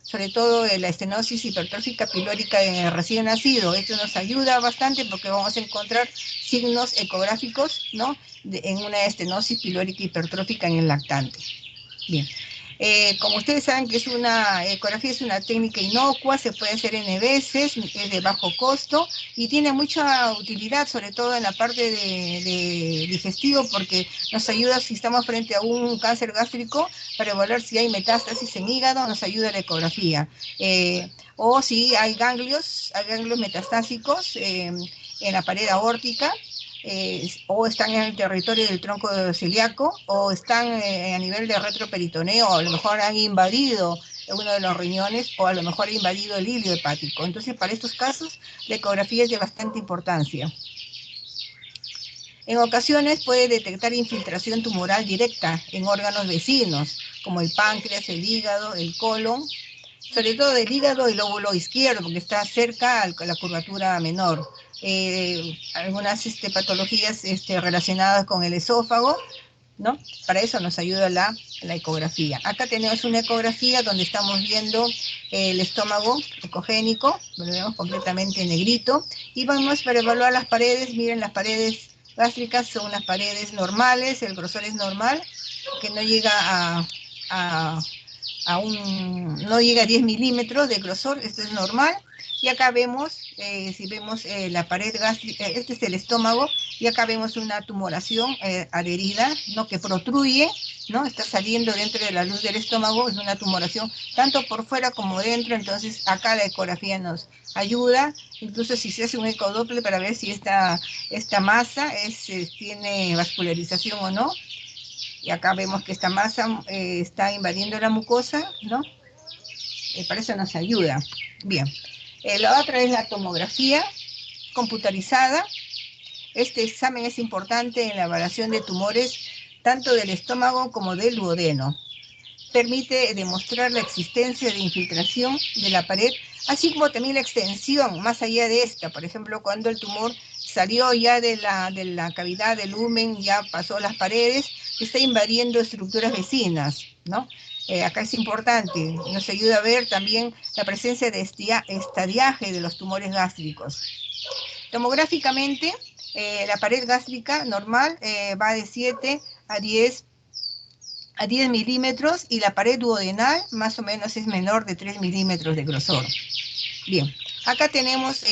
sobre todo la estenosis hipertrófica pilórica en el recién nacido. Esto nos ayuda bastante porque vamos a encontrar signos ecográficos, ¿no? En una estenosis pilórica hipertrófica en el lactante. Bien. Como ustedes saben que una ecografía es una técnica inocua, se puede hacer N veces, es de bajo costo y tiene mucha utilidad, sobre todo en la parte de digestivo, porque nos ayuda si estamos frente a un cáncer gástrico para evaluar si hay metástasis en hígado, nos ayuda la ecografía. O si hay ganglios metastásicos en la pared aórtica, o están en el territorio del tronco celíaco, o están a nivel de retroperitoneo, o a lo mejor han invadido uno de los riñones, o a lo mejor ha invadido el hilio hepático. Entonces, para estos casos, la ecografía es de bastante importancia. En ocasiones puede detectar infiltración tumoral directa en órganos vecinos, como el páncreas, el hígado, el colon, sobre todo del hígado y lóbulo izquierdo, porque está cerca a la curvatura menor. Algunas patologías relacionadas con el esófago, ¿no? Para eso nos ayuda la ecografía. Acá tenemos una ecografía donde estamos viendo el estómago ecogénico, lo vemos completamente negrito, y vamos para evaluar las paredes. Miren, las paredes gástricas son unas paredes normales, el grosor es normal, que no llega no llega a 10 milímetros de grosor, esto es normal. Y acá vemos, si vemos la pared gástrica, este es el estómago, y acá vemos una tumoración adherida, ¿no? Que protruye, ¿no? Está saliendo dentro de la luz del estómago, es una tumoración tanto por fuera como dentro. Entonces acá la ecografía nos ayuda, incluso si se hace un ecodoppler para ver si esta masa tiene vascularización o no. Y acá vemos que esta masa está invadiendo la mucosa, ¿no? Para eso nos ayuda. Bien. La otra es la tomografía computarizada. Este examen es importante en la evaluación de tumores tanto del estómago como del duodeno. Permite demostrar la existencia de infiltración de la pared, así como también la extensión más allá de esta. Por ejemplo, cuando el tumor salió ya de la cavidad del lumen, ya pasó las paredes, está invadiendo estructuras vecinas, ¿no? Acá es importante, nos ayuda a ver también la presencia de estadiaje de los tumores gástricos. Tomográficamente, la pared gástrica normal va de 7 a 10 milímetros, y la pared duodenal más o menos es menor de 3 milímetros de grosor. Bien, acá tenemos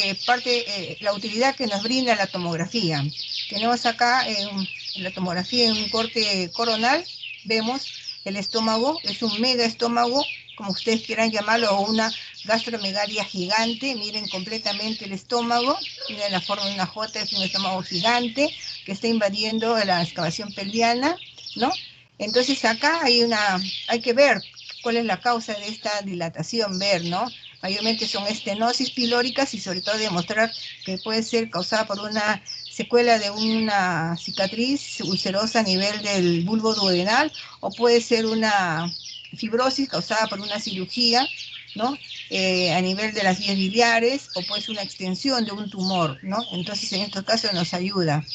la utilidad que nos brinda la tomografía. Tenemos acá en la tomografía en un corte coronal, vemos el estómago, es un mega estómago, como ustedes quieran llamarlo, o una gastromegalia gigante. Miren completamente el estómago, miren la forma de una J, es un estómago gigante que está invadiendo la excavación pelviana, ¿no? Entonces acá hay que ver cuál es la causa de esta dilatación, ¿no? Mayormente son estenosis pilóricas, y sobre todo demostrar que puede ser causada por una secuela de una cicatriz ulcerosa a nivel del bulbo duodenal, o puede ser una fibrosis causada por una cirugía, ¿no? A nivel de las vías biliares, o puede ser una extensión de un tumor, ¿no? Entonces en estos casos nos ayuda.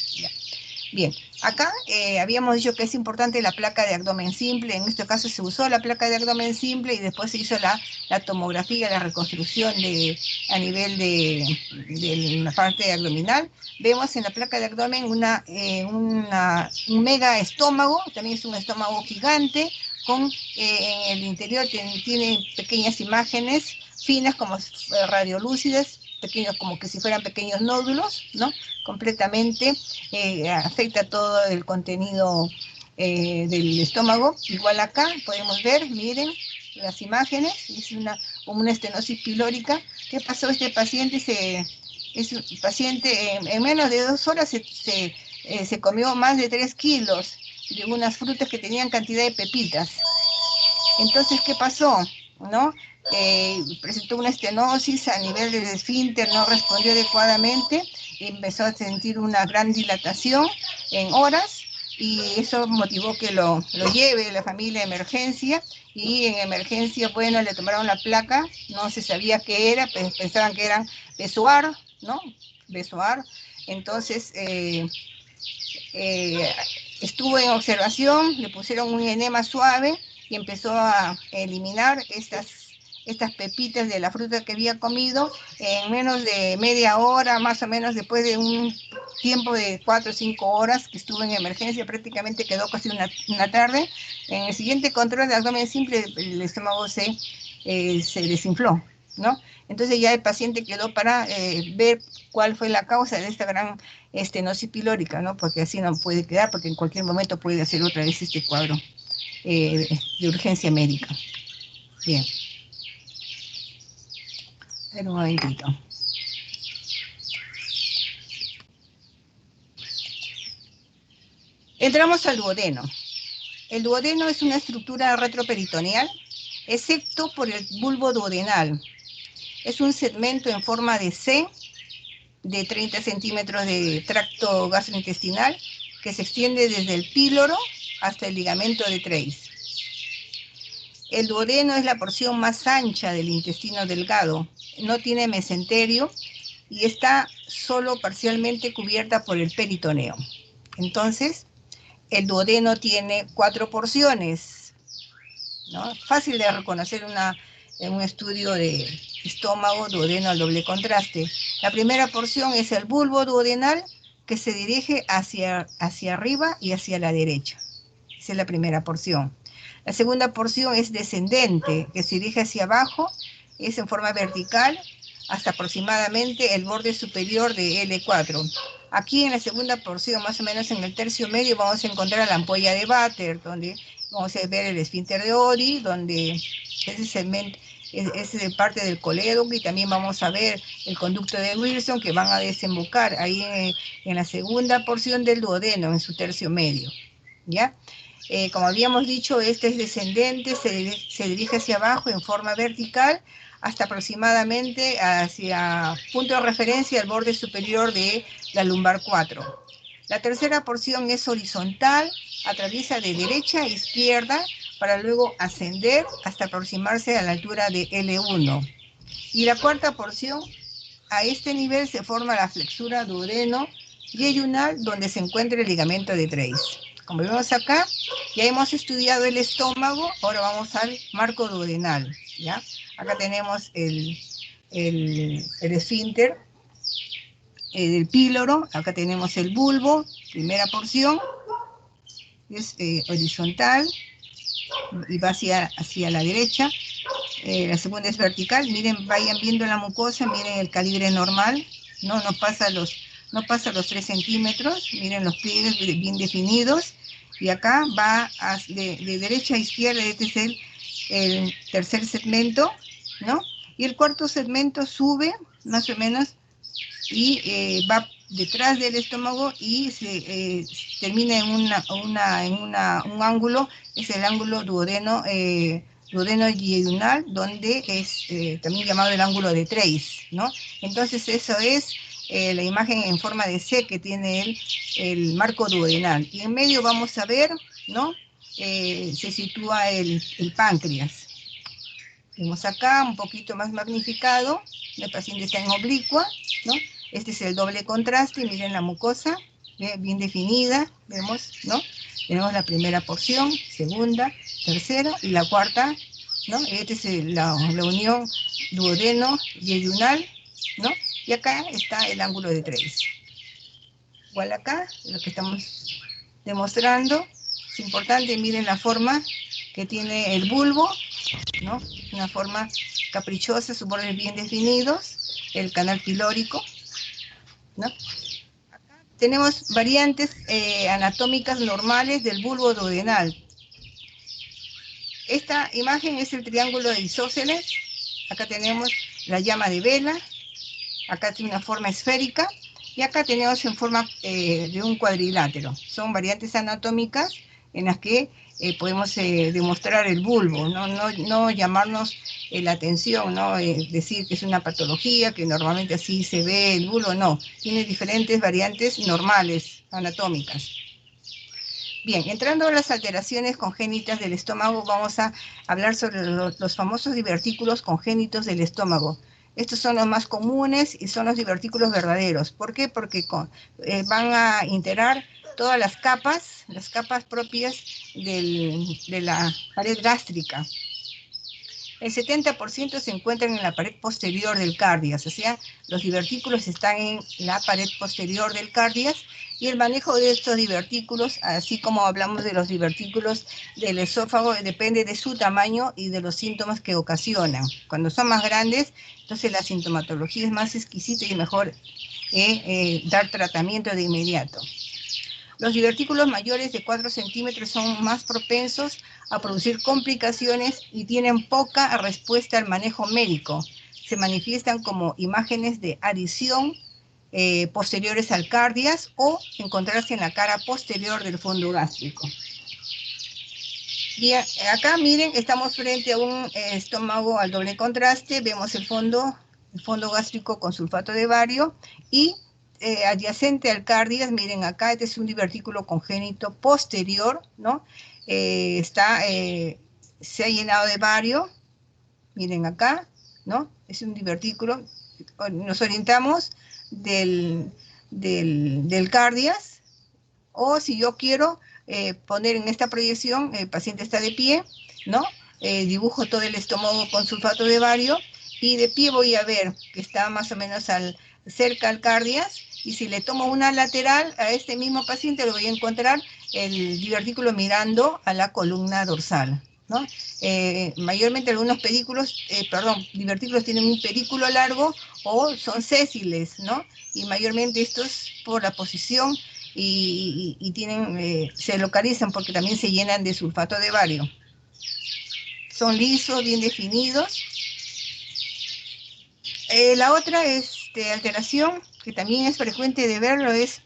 Bien, acá habíamos dicho que es importante la placa de abdomen simple. En este caso se usó la placa de abdomen simple y después se hizo la tomografía, la reconstrucción a nivel de la parte abdominal. Vemos en la placa de abdomen un mega estómago, también es un estómago gigante, en el interior tiene pequeñas imágenes finas como radiolúcidas, pequeños, como que si fueran pequeños nódulos, ¿no? Completamente afecta todo el contenido del estómago. Igual acá podemos ver, miren las imágenes, es como una estenosis pilórica. ¿Qué pasó? Este paciente Es un paciente, en menos de 2 horas se comió más de 3 kilos de unas frutas que tenían cantidad de pepitas. Entonces, ¿qué pasó? ¿No? Presentó una estenosis a nivel del esfínter, no respondió adecuadamente, empezó a sentir una gran dilatación en horas, y eso motivó que lo lleve la familia a emergencia, y en emergencia, bueno, le tomaron la placa, no se sabía qué era, pensaban que eran Bezoar, ¿no? Bezoar. Entonces, estuvo en observación, le pusieron un enema suave y empezó a eliminar estas pepitas de la fruta que había comido en menos de media hora, más o menos, después de un tiempo de 4 o 5 horas que estuvo en emergencia, prácticamente quedó casi una tarde. En el siguiente control de abdomen simple, el estómago se desinfló, ¿no? Entonces ya el paciente quedó para ver cuál fue la causa de esta gran estenosis pilórica, ¿no? Porque así no puede quedar, porque en cualquier momento puede hacer otra vez este cuadro de urgencia médica. Bien. Espera un momentito. Entramos al duodeno. El duodeno es una estructura retroperitoneal, excepto por el bulbo duodenal. Es un segmento en forma de C, de 30 centímetros de tracto gastrointestinal, que se extiende desde el píloro hasta el ligamento de Treis. El duodeno es la porción más ancha del intestino delgado, no tiene mesenterio y está solo parcialmente cubierta por el peritoneo. Entonces, el duodeno tiene 4 porciones, ¿no? Fácil de reconocer en un estudio de estómago, duodeno al doble contraste. La primera porción es el bulbo duodenal, que se dirige hacia arriba y hacia la derecha. Esa es la primera porción. La segunda porción es descendente, que se dirige hacia abajo, es en forma vertical, hasta aproximadamente el borde superior de L4. Aquí en la segunda porción, más o menos en el tercio medio, vamos a encontrar la ampolla de Vater, donde vamos a ver el esfínter de Oddi, donde ese segmento es parte del colédoco, y también vamos a ver el conducto de Wilson, que van a desembocar ahí en la segunda porción del duodeno, en su tercio medio, ¿ya? Como habíamos dicho, este es descendente, se dirige hacia abajo en forma vertical, hasta aproximadamente hacia punto de referencia al borde superior de la lumbar 4. La tercera porción es horizontal, atraviesa de derecha a izquierda para luego ascender hasta aproximarse a la altura de L1. Y la cuarta porción, a este nivel se forma la flexura duodeno-yeyunal, donde se encuentra el ligamento de Treis. Como vemos acá, ya hemos estudiado el estómago, ahora vamos al marco duodenal, ¿ya? Acá tenemos el esfínter del píloro, acá tenemos el bulbo, primera porción, es horizontal y va hacia la derecha. La segunda es vertical. Miren, vayan viendo la mucosa, miren el calibre normal, no pasa los 3 centímetros, miren los pliegues bien definidos, y acá va de derecha a izquierda. Este es el tercer segmento, ¿no? Y el cuarto segmento sube, más o menos, y va detrás del estómago y se termina en un ángulo, es el ángulo duodeno-yeyunal, donde es también llamado el ángulo de Treis, ¿no? Entonces eso es la imagen en forma de C que tiene el marco duodenal. Y en medio vamos a ver, ¿no? Se sitúa el páncreas. Vemos acá un poquito más magnificado, el paciente está en oblicua, ¿no? Este es el doble contraste, y miren la mucosa, bien definida, vemos, ¿no? Tenemos la primera porción, segunda, tercera y la cuarta, ¿no? Esta es la unión duodeno-yeyunal, ¿no? Y acá está el ángulo de Treis. Igual acá, lo que estamos demostrando, es importante, miren la forma que tiene el bulbo, ¿no? Una forma caprichosa, sus bordes bien definidos, el canal pilórico, ¿no? Acá tenemos variantes anatómicas normales del bulbo duodenal. Esta imagen es el triángulo de isósceles. Acá tenemos la llama de vela, Acá tiene una forma esférica y acá tenemos en forma de un cuadrilátero. Son variantes anatómicas en las que podemos demostrar el bulbo, no llamarnos la atención, no decir que es una patología, que normalmente así se ve el bulbo, no. Tiene diferentes variantes normales, anatómicas. Bien, entrando a las alteraciones congénitas del estómago, vamos a hablar sobre los famosos divertículos congénitos del estómago. Estos son los más comunes y son los divertículos verdaderos. ¿Por qué? Porque van a integrar todas las capas propias de la pared gástrica. El 70% se encuentran en la pared posterior del cardias, o sea, los divertículos están en la pared posterior del cardias, y el manejo de estos divertículos, así como hablamos de los divertículos del esófago, depende de su tamaño y de los síntomas que ocasionan. Cuando son más grandes, entonces la sintomatología es más exquisita y mejor dar tratamiento de inmediato. Los divertículos mayores de 4 centímetros son más propensos a producir complicaciones y tienen poca respuesta al manejo médico. Se manifiestan como imágenes de adición posteriores al cardias o encontrarse en la cara posterior del fondo gástrico. Y acá miren, estamos frente a un estómago al doble contraste, vemos el fondo gástrico con sulfato de bario y adyacente al cardias, miren acá, este es un divertículo congénito posterior, ¿no? Se ha llenado de bario, miren acá, ¿no? Es un divertículo, nos orientamos del cardias, o si yo quiero poner en esta proyección, el paciente está de pie, ¿no? Dibujo todo el estómago con sulfato de bario, y de pie voy a ver que está más o menos cerca al cardias, y si le tomo una lateral a este mismo paciente, le voy a encontrar el divertículo mirando a la columna dorsal, ¿no? Mayormente algunos divertículos tienen un pedículo largo o son sésiles, ¿no? Y mayormente estos por la posición y se localizan porque también se llenan de sulfato de bario. Son lisos, bien definidos. La otra alteración, que también es frecuente de verlo, es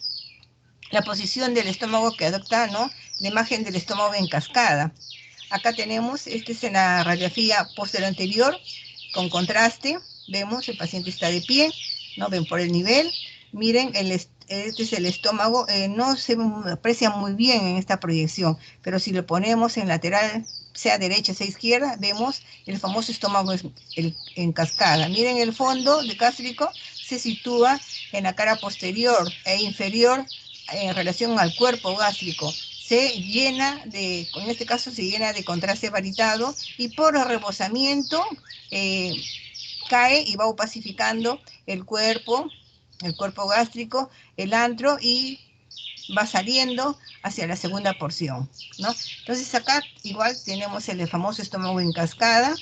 la posición del estómago que adopta, ¿no? La imagen del estómago en cascada. Acá tenemos, es en la radiografía posterior anterior, con contraste. Vemos, el paciente está de pie, ¿no? Ven por el nivel. Miren, este es el estómago, no se aprecia muy bien en esta proyección, pero si lo ponemos en lateral, sea derecha, sea izquierda, vemos el famoso estómago en cascada. Miren, el fondo gástrico se sitúa en la cara posterior e inferior en relación al cuerpo gástrico. En este caso se llena de contraste varitado y por rebosamiento cae y va opacificando el cuerpo gástrico, el antro, y va saliendo hacia la segunda porción, ¿no? Entonces acá igual tenemos el famoso estómago en cascada.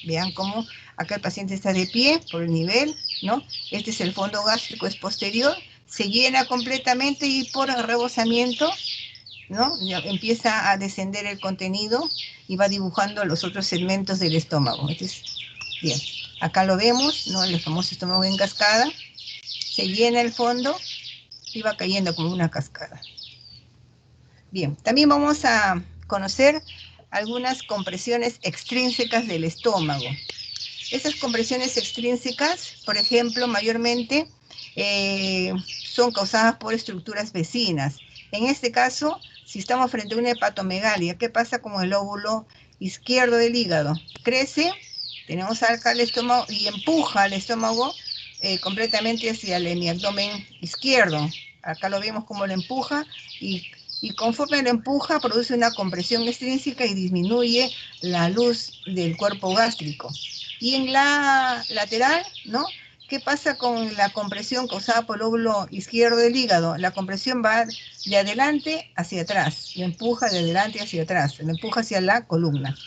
Vean cómo acá el paciente está de pie por el nivel, ¿no? Este es el fondo gástrico, es posterior, se llena completamente y por el rebosamiento, ¿no? Ya empieza a descender el contenido y va dibujando los otros segmentos del estómago. Bien, acá lo vemos, ¿no? El famoso estómago en cascada. Se llena el fondo y va cayendo como una cascada. Bien, también vamos a conocer algunas compresiones extrínsecas del estómago. Esas compresiones extrínsecas, por ejemplo, mayormente son causadas por estructuras vecinas. En este caso, si estamos frente a una hepatomegalia, ¿qué pasa con el lóbulo izquierdo del hígado? Crece, tenemos acá el estómago y empuja al estómago completamente hacia el hemiabdomen izquierdo. Acá lo vemos como lo empuja y conforme lo empuja produce una compresión extrínseca y disminuye la luz del cuerpo gástrico. Y en la lateral, ¿no? ¿Qué pasa con la compresión causada por el lóbulo izquierdo del hígado? La compresión va de adelante hacia atrás, lo empuja de adelante hacia atrás, lo empuja hacia la columna.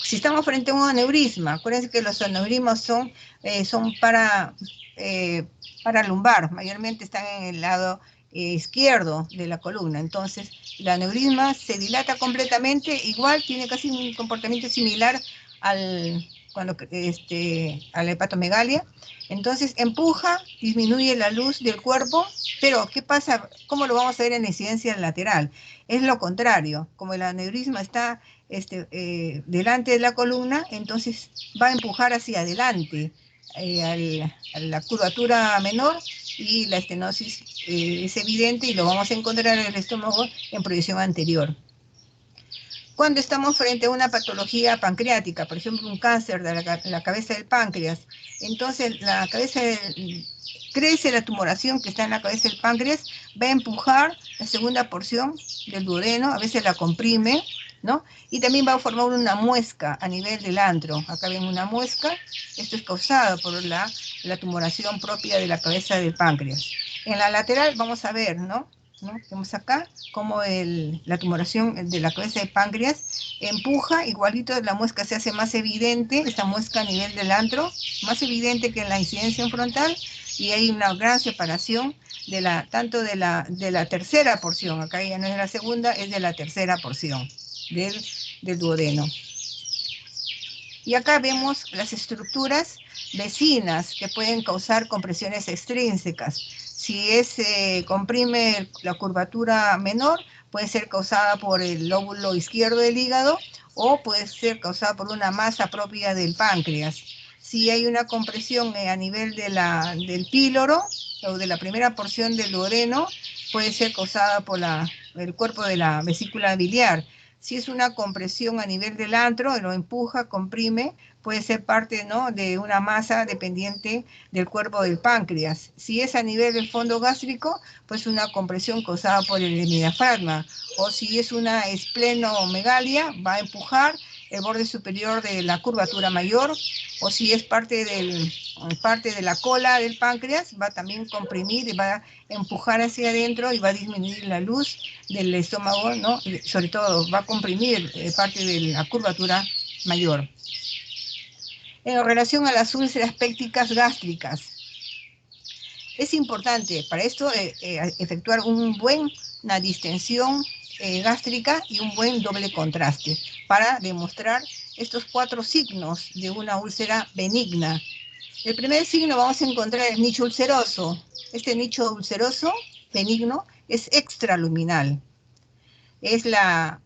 Si estamos frente a un aneurisma, acuérdense que los aneurismas son para lumbar, mayormente están en el lado izquierdo de la columna. Entonces, el aneurisma se dilata completamente, igual tiene casi un comportamiento similar al a la hepatomegalia. Entonces empuja, disminuye la luz del cuerpo, pero ¿qué pasa? ¿Cómo lo vamos a ver en la incidencia lateral? Es lo contrario, como el aneurisma está delante de la columna, entonces va a empujar hacia adelante a la curvatura menor, y la estenosis es evidente y lo vamos a encontrar en el estómago en proyección anterior. Cuando estamos frente a una patología pancreática, por ejemplo, un cáncer de la cabeza del páncreas, entonces crece la tumoración que está en la cabeza del páncreas, va a empujar la segunda porción del duodeno, a veces la comprime, ¿no? Y también va a formar una muesca a nivel del antro. Acá ven una muesca, esto es causado por la tumoración propia de la cabeza del páncreas. En la lateral vamos a ver, ¿no? Vemos acá cómo la tumoración de la cabeza de páncreas empuja, igualito la muesca se hace más evidente, esta muesca a nivel del antro, más evidente que en la incidencia frontal, y hay una gran separación tanto de la tercera porción, acá ya no es la segunda, es de la tercera porción del duodeno. Y acá vemos las estructuras vecinas que pueden causar compresiones extrínsecas. Si comprime la curvatura menor, puede ser causada por el lóbulo izquierdo del hígado o puede ser causada por una masa propia del páncreas. Si hay una compresión a nivel del píloro o de la primera porción del duodeno, puede ser causada por el cuerpo de la vesícula biliar. Si es una compresión a nivel del antro, lo empuja, comprime, puede ser parte, ¿no?, de una masa dependiente del cuerpo del páncreas. Si es a nivel del fondo gástrico, pues una compresión causada por el hemidiafragma. O si es una esplenomegalia, va a empujar el borde superior de la curvatura mayor. O si es parte de la cola del páncreas, va a también comprimir y va a empujar hacia adentro y va a disminuir la luz del estómago, ¿no? Sobre todo va a comprimir parte de la curvatura mayor. En relación a las úlceras pépticas gástricas, es importante para esto efectuar una distensión gástrica y un buen doble contraste para demostrar estos 4 signos de una úlcera benigna. El primer signo vamos a encontrar el nicho ulceroso. Este nicho ulceroso benigno es extraluminal.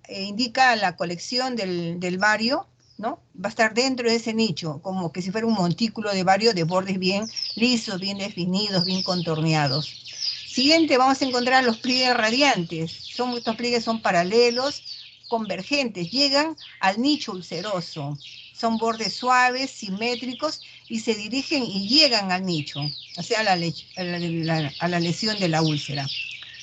Indica la colección del bario, ¿no? Va a estar dentro de ese nicho, como que si fuera un montículo de bario de bordes bien lisos, bien definidos, bien contorneados. Siguiente, vamos a encontrar los pliegues radiantes. Estos pliegues son paralelos, convergentes, llegan al nicho ulceroso. Son bordes suaves, simétricos, y se dirigen y llegan al nicho, o sea, a la lesión de la úlcera.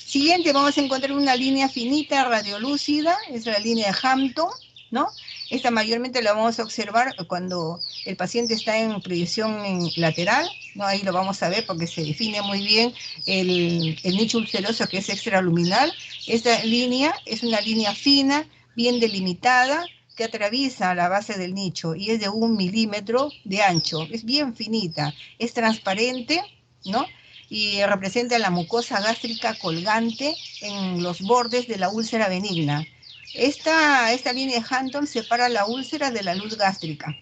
Siguiente, vamos a encontrar una línea finita radiolúcida, es la línea de Hampton, ¿no? Esta mayormente la vamos a observar cuando el paciente está en proyección lateral, ¿no? Ahí lo vamos a ver porque se define muy bien el nicho ulceroso, que es extraluminal. Esta línea es una línea fina, bien delimitada, que atraviesa la base del nicho y es de 1 milímetro de ancho. Es bien finita, es transparente, ¿no? Y representa la mucosa gástrica colgante en los bordes de la úlcera benigna. Esta línea de Hampton separa la úlcera de la luz gástrica.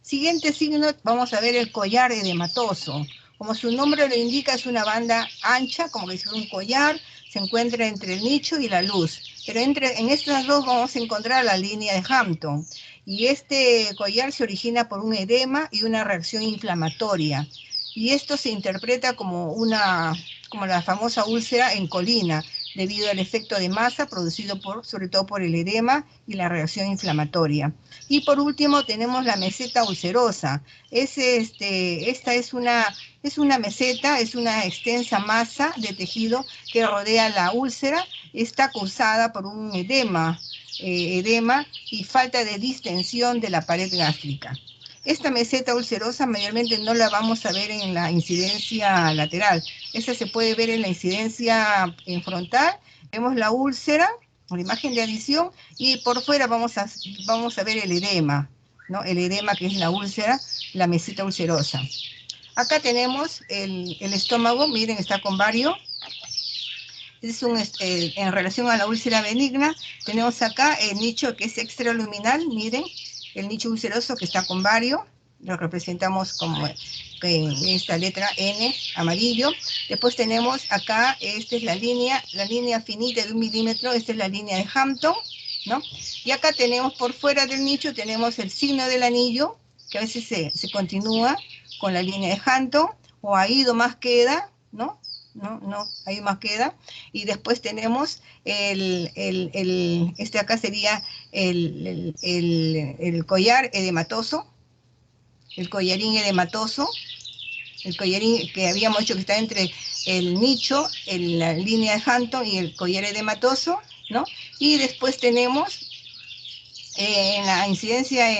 Siguiente signo, vamos a ver el collar edematoso. Como su nombre lo indica, es una banda ancha, como que es un collar, se encuentra entre el nicho y la luz. Pero en estas dos vamos a encontrar la línea de Hampton. Y este collar se origina por un edema y una reacción inflamatoria. Y esto se interpreta como la famosa úlcera en colina, debido al efecto de masa producido sobre todo por el edema y la reacción inflamatoria. Y por último tenemos la meseta ulcerosa. Esta es una meseta, es una extensa masa de tejido que rodea la úlcera. Está causada por un edema y falta de distensión de la pared gástrica. Esta meseta ulcerosa mayormente no la vamos a ver en la incidencia lateral. Esta se puede ver en la incidencia frontal. Vemos la úlcera, una imagen de adición, y por fuera vamos a ver el edema, ¿no? El edema, que es la úlcera, la meseta ulcerosa. Acá tenemos el estómago, miren, está con bario. En relación a la úlcera benigna, tenemos acá el nicho que es extraluminal, miren, el nicho ulceroso que está con bario, lo representamos como esta letra N, amarillo. Después tenemos acá, esta es la línea finita de 1 milímetro, esta es la línea de Hampton, ¿no? Y acá tenemos por fuera del nicho, tenemos el signo del anillo, que a veces se continúa con la línea de Hampton, o ahí nomás queda, ¿no? No, ahí más queda. Y después tenemos este acá sería el collar edematoso, el collarín edematoso, el collarín que habíamos dicho que está entre el nicho, la línea de Hampton y el collar edematoso, ¿no? Y después tenemos en la incidencia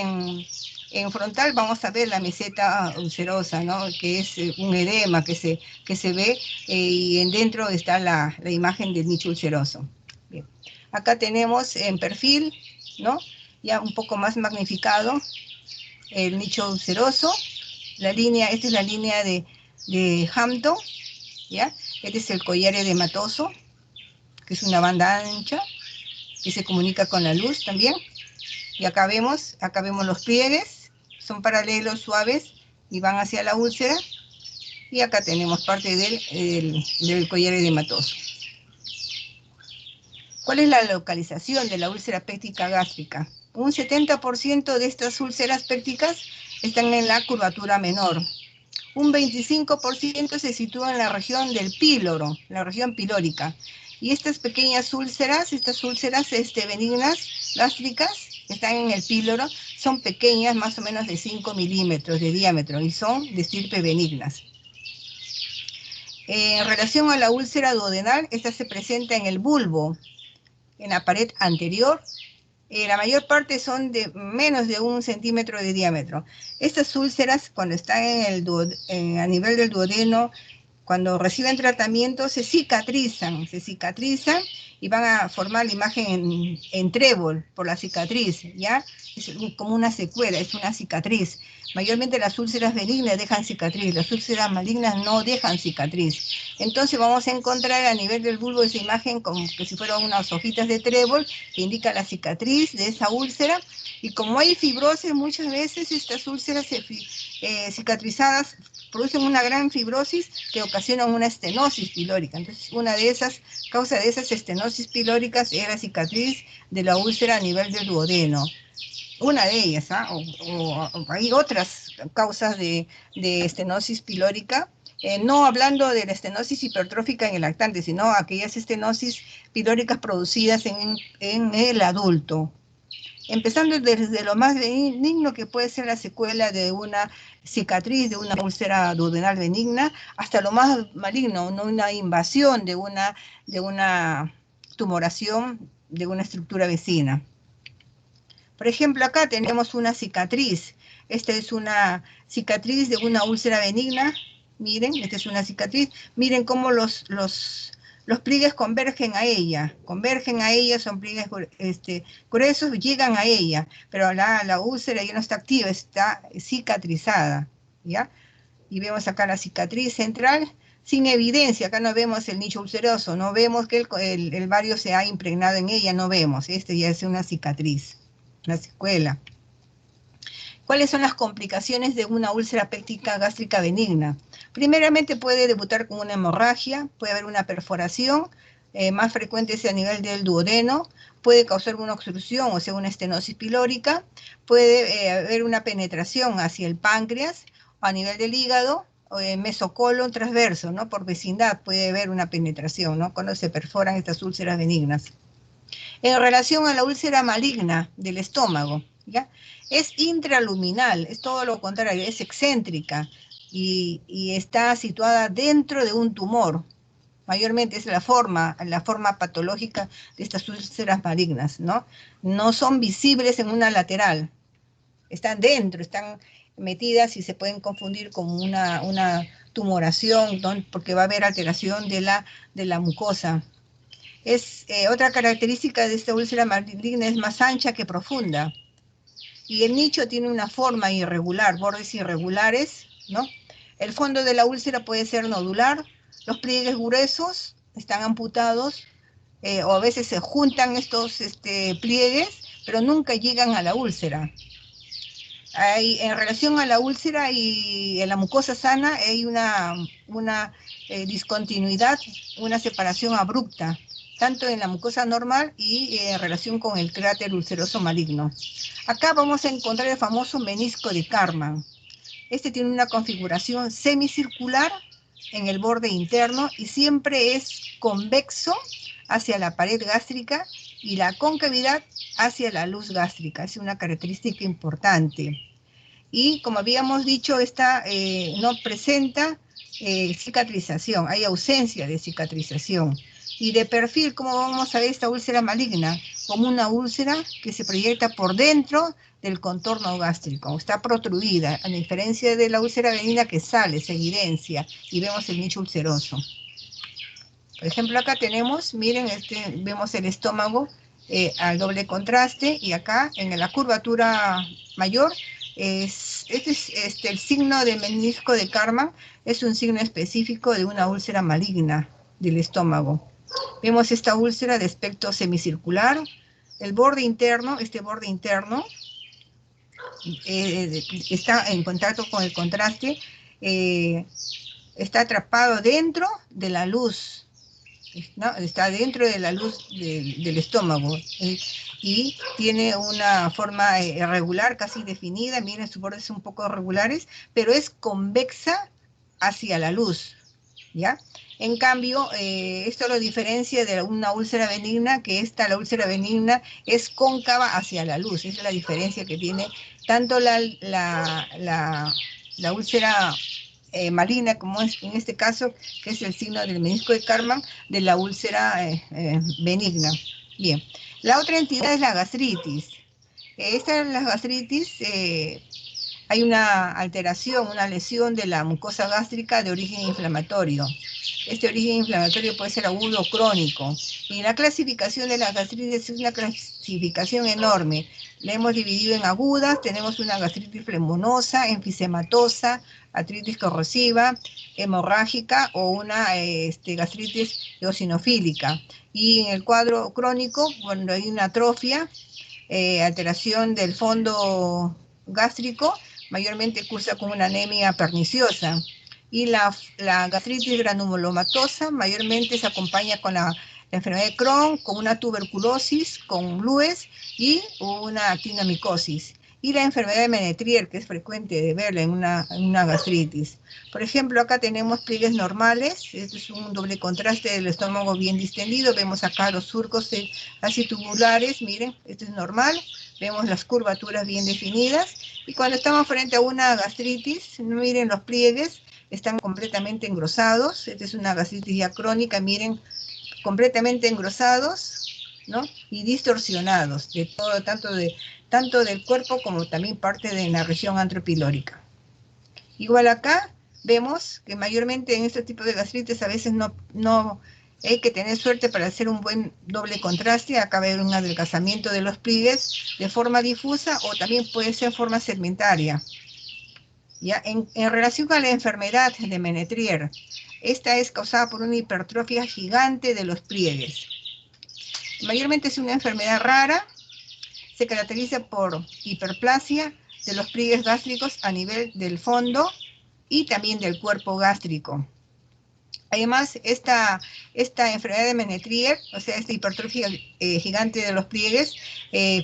en frontal vamos a ver la meseta ulcerosa, ¿no? Que es un edema que se ve y en dentro está la imagen del nicho ulceroso. Bien. Acá tenemos en perfil, ¿no? Ya un poco más magnificado el nicho ulceroso. Esta es la línea de Hampton, ¿ya? Este es el collar edematoso, que es una banda ancha, que se comunica con la luz también. Y acá vemos los pliegues, son paralelos, suaves, y van hacia la úlcera. Y acá tenemos parte del collar edematoso. ¿Cuál es la localización de la úlcera péptica gástrica? Un 70% de estas úlceras pépticas están en la curvatura menor. Un 25% se sitúa en la región del píloro, la región pilórica. Y estas pequeñas úlceras, benignas, gástricas, están en el píloro, son pequeñas, más o menos de 5 milímetros de diámetro, y son de estirpe benignas. En relación a la úlcera duodenal, esta se presenta en el bulbo, en la pared anterior. La mayor parte son de menos de 1 centímetro de diámetro. Estas úlceras, cuando están a nivel del duodeno, cuando reciben tratamiento, se cicatrizan y van a formar la imagen en trébol por la cicatriz, ¿ya? Es como una secuela, es una cicatriz. Mayormente las úlceras benignas dejan cicatriz, las úlceras malignas no dejan cicatriz. Entonces vamos a encontrar a nivel del bulbo esa imagen como que si fueran unas hojitas de trébol que indica la cicatriz de esa úlcera. Y como hay fibrosis, muchas veces estas úlceras cicatrizadas producen una gran fibrosis que ocasiona una estenosis pilórica. Entonces, una de esas causas de esas estenosis pilóricas es la cicatriz de la úlcera a nivel del duodeno. Una de ellas, o hay otras causas de estenosis pilórica, no hablando de la estenosis hipertrófica en el lactante, sino aquellas estenosis pilóricas producidas en el adulto. Empezando desde lo más benigno que puede ser la secuela de una cicatriz, de una úlcera duodenal benigna, hasta lo más maligno, una invasión de una tumoración de una estructura vecina. Por ejemplo, acá tenemos una cicatriz. Esta es una cicatriz de una úlcera benigna. Miren, esta es una cicatriz. Miren cómo los pliegues convergen a ella, son pliegues gruesos, llegan a ella, pero la úlcera ya no está activa, está cicatrizada, ¿ya? Y vemos acá la cicatriz central, sin evidencia, acá no vemos el nicho ulceroso, no vemos que el vario se ha impregnado en ella, no vemos, ya es una cicatriz, una secuela. ¿Cuáles son las complicaciones de una úlcera péptica gástrica benigna? Primeramente puede debutar con una hemorragia, puede haber una perforación, más frecuente es a nivel del duodeno, puede causar una obstrucción, o sea, una estenosis pilórica, puede haber una penetración hacia el páncreas, o a nivel del hígado, o mesocolon transverso, ¿no? Por vecindad puede haber una penetración, ¿no? Cuando se perforan estas úlceras benignas. En relación a la úlcera maligna del estómago, ¿ya? Es intraluminal, es todo lo contrario, es excéntrica y está situada dentro de un tumor. Mayormente es la forma patológica de estas úlceras malignas, ¿no? No son visibles en una lateral, están dentro, están metidas y se pueden confundir con una tumoración, ¿no? Porque va a haber alteración de la mucosa. Otra característica de esta úlcera maligna es más ancha que profunda. Y el nicho tiene una forma irregular, bordes irregulares, ¿no? El fondo de la úlcera puede ser nodular, los pliegues gruesos están amputados, o a veces se juntan estos pliegues, pero nunca llegan a la úlcera. En relación a la úlcera y en la mucosa sana hay una discontinuidad, una separación abrupta, tanto en la mucosa normal y en relación con el cráter ulceroso maligno. Acá vamos a encontrar el famoso menisco de Karman. Este tiene una configuración semicircular en el borde interno y siempre es convexo hacia la pared gástrica y la concavidad hacia la luz gástrica. Es una característica importante. Y como habíamos dicho, esta no presenta cicatrización, hay ausencia de cicatrización. Y de perfil, ¿cómo vamos a ver esta úlcera maligna? Como una úlcera que se proyecta por dentro del contorno gástrico, está protruida, a diferencia de la úlcera benigna que sale, se evidencia, y vemos el nicho ulceroso. Por ejemplo, acá tenemos, miren, vemos el estómago al doble contraste, y acá en la curvatura mayor, este es el signo de menisco de Karman, es un signo específico de una úlcera maligna del estómago. Vemos esta úlcera de aspecto semicircular, el borde interno, este borde interno, está en contacto con el contraste, está atrapado dentro de la luz, ¿no? Está dentro de la luz del estómago, y tiene una forma irregular, casi definida, miren, sus bordes son un poco irregulares, pero es convexa hacia la luz, ¿ya? En cambio, esto lo diferencia de una úlcera benigna, que la úlcera benigna es cóncava hacia la luz. Esa es la diferencia que tiene tanto la úlcera maligna, como en este caso, que es el signo del menisco de Karman, de la úlcera benigna. Bien, la otra entidad es la gastritis. Esta es la gastritis. Hay una alteración, una lesión de la mucosa gástrica de origen inflamatorio. Este origen inflamatorio puede ser agudo o crónico. Y la clasificación de la gastritis es una clasificación enorme. La hemos dividido en agudas, tenemos una gastritis flemonosa, enfisematosa, artritis corrosiva, hemorrágica o una gastritis eosinofílica. Y en el cuadro crónico, cuando hay una atrofia, alteración del fondo gástrico, mayormente cursa con una anemia perniciosa. Y la gastritis granulomatosa mayormente se acompaña con la enfermedad de Crohn, con una tuberculosis, con blues y una actinomicosis. Y la enfermedad de Menetrier, que es frecuente de verla en una gastritis. Por ejemplo, acá tenemos pliegues normales. Este es un doble contraste del estómago bien distendido. Vemos acá los surcos así tubulares. Miren, esto es normal. Vemos las curvaturas bien definidas. Y cuando estamos frente a una gastritis, miren los pliegues, están completamente engrosados. Esta es una gastritis ya crónica, miren, completamente engrosados, ¿no? Y distorsionados, de todo, tanto del cuerpo como también parte de la región antropilórica. Igual acá vemos que mayormente en este tipo de gastritis a veces no hay que tener suerte para hacer un buen doble contraste. Acá va a haber un adelgazamiento de los pliegues de forma difusa o también puede ser forma segmentaria. ¿Ya? En relación a la enfermedad de Menetrier, esta es causada por una hipertrofia gigante de los pliegues. Mayormente es una enfermedad rara, se caracteriza por hiperplasia de los pliegues gástricos a nivel del fondo y también del cuerpo gástrico. Además, esta enfermedad de Menetrier, o sea, esta hipertrofia gigante de los pliegues,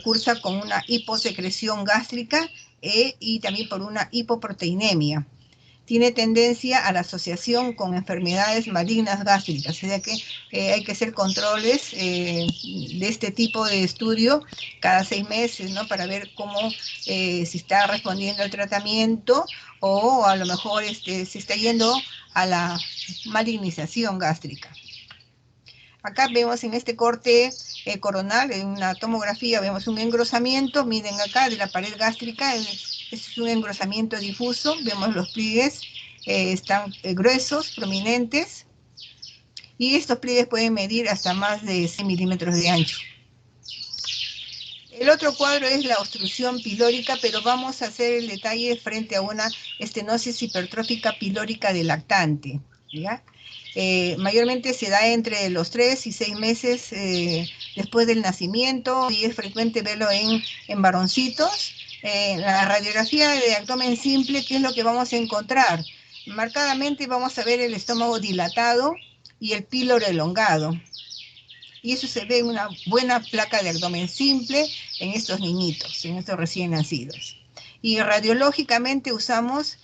cursa con una hiposecreción gástrica y también por una hipoproteinemia. Tiene tendencia a la asociación con enfermedades malignas gástricas, o sea que hay que hacer controles de este tipo de estudio cada 6 meses, ¿no? Para ver cómo si está respondiendo al tratamiento o a lo mejor se está yendo a la malignización gástrica. Acá vemos en este corte coronal, en una tomografía, vemos un engrosamiento, miren acá, de la pared gástrica. Este es un engrosamiento difuso, vemos los pliegues, están gruesos, prominentes, y estos pliegues pueden medir hasta más de 100 milímetros de ancho. El otro cuadro es la obstrucción pilórica, pero vamos a hacer el detalle frente a una estenosis hipertrófica pilórica de lactante, ¿ya? Mayormente se da entre los 3 y 6 meses después del nacimiento y es frecuente verlo en varoncitos. la radiografía de abdomen simple, ¿qué es lo que vamos a encontrar? Marcadamente vamos a ver el estómago dilatado y el píloro elongado. Y eso se ve en una buena placa de abdomen simple en estos niñitos, en estos recién nacidos. Y radiológicamente usamos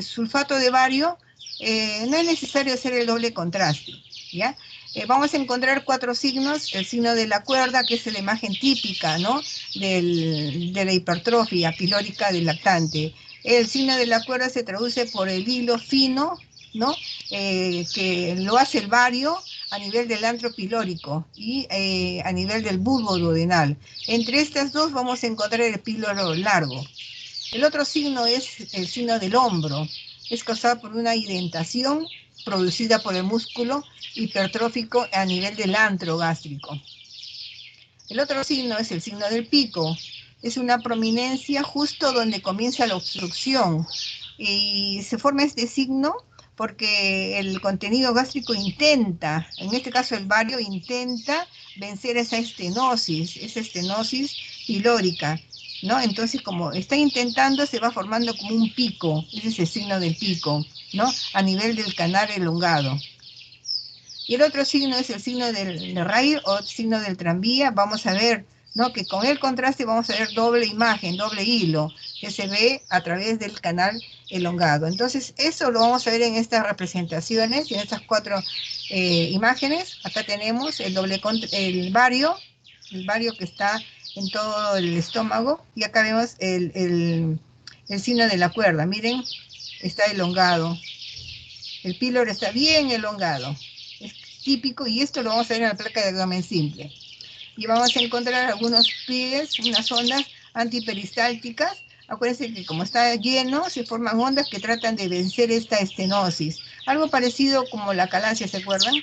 sulfato de bario. No es necesario hacer el doble contraste, ¿ya? Vamos a encontrar 4 signos: el signo de la cuerda, que es la imagen típica, ¿no?, de la hipertrofia pilórica del lactante. El signo de la cuerda se traduce por el hilo fino, ¿no?, que lo hace el bario a nivel del antro pilórico y a nivel del bulbo duodenal. Entre estas dos vamos a encontrar el píloro largo. El otro signo es el signo del hombro. Es causado por una indentación producida por el músculo hipertrófico a nivel del antro gástrico. El otro signo es el signo del pico. Es una prominencia justo donde comienza la obstrucción. Y se forma este signo porque el contenido gástrico intenta, en este caso el bario, intenta vencer esa estenosis pilórica, ¿no? Entonces, como está intentando, se va formando como un pico. Ese es el signo del pico, ¿no?, a nivel del canal elongado. Y el otro signo es el signo del rail o signo del tranvía. Vamos a ver, ¿no?, que con el contraste vamos a ver doble imagen, doble hilo, que se ve a través del canal elongado. Entonces, eso lo vamos a ver en estas representaciones, en estas 4 imágenes. Acá tenemos el bario que está en todo el estómago, y acá vemos el signo de la cuerda. Miren, está elongado. El píloro está bien elongado. Es típico, y esto lo vamos a ver en la placa de abdomen simple. Y vamos a encontrar algunos pliegues, unas ondas antiperistálticas. Acuérdense que como está lleno, se forman ondas que tratan de vencer esta estenosis. Algo parecido como la calancia, ¿se acuerdan?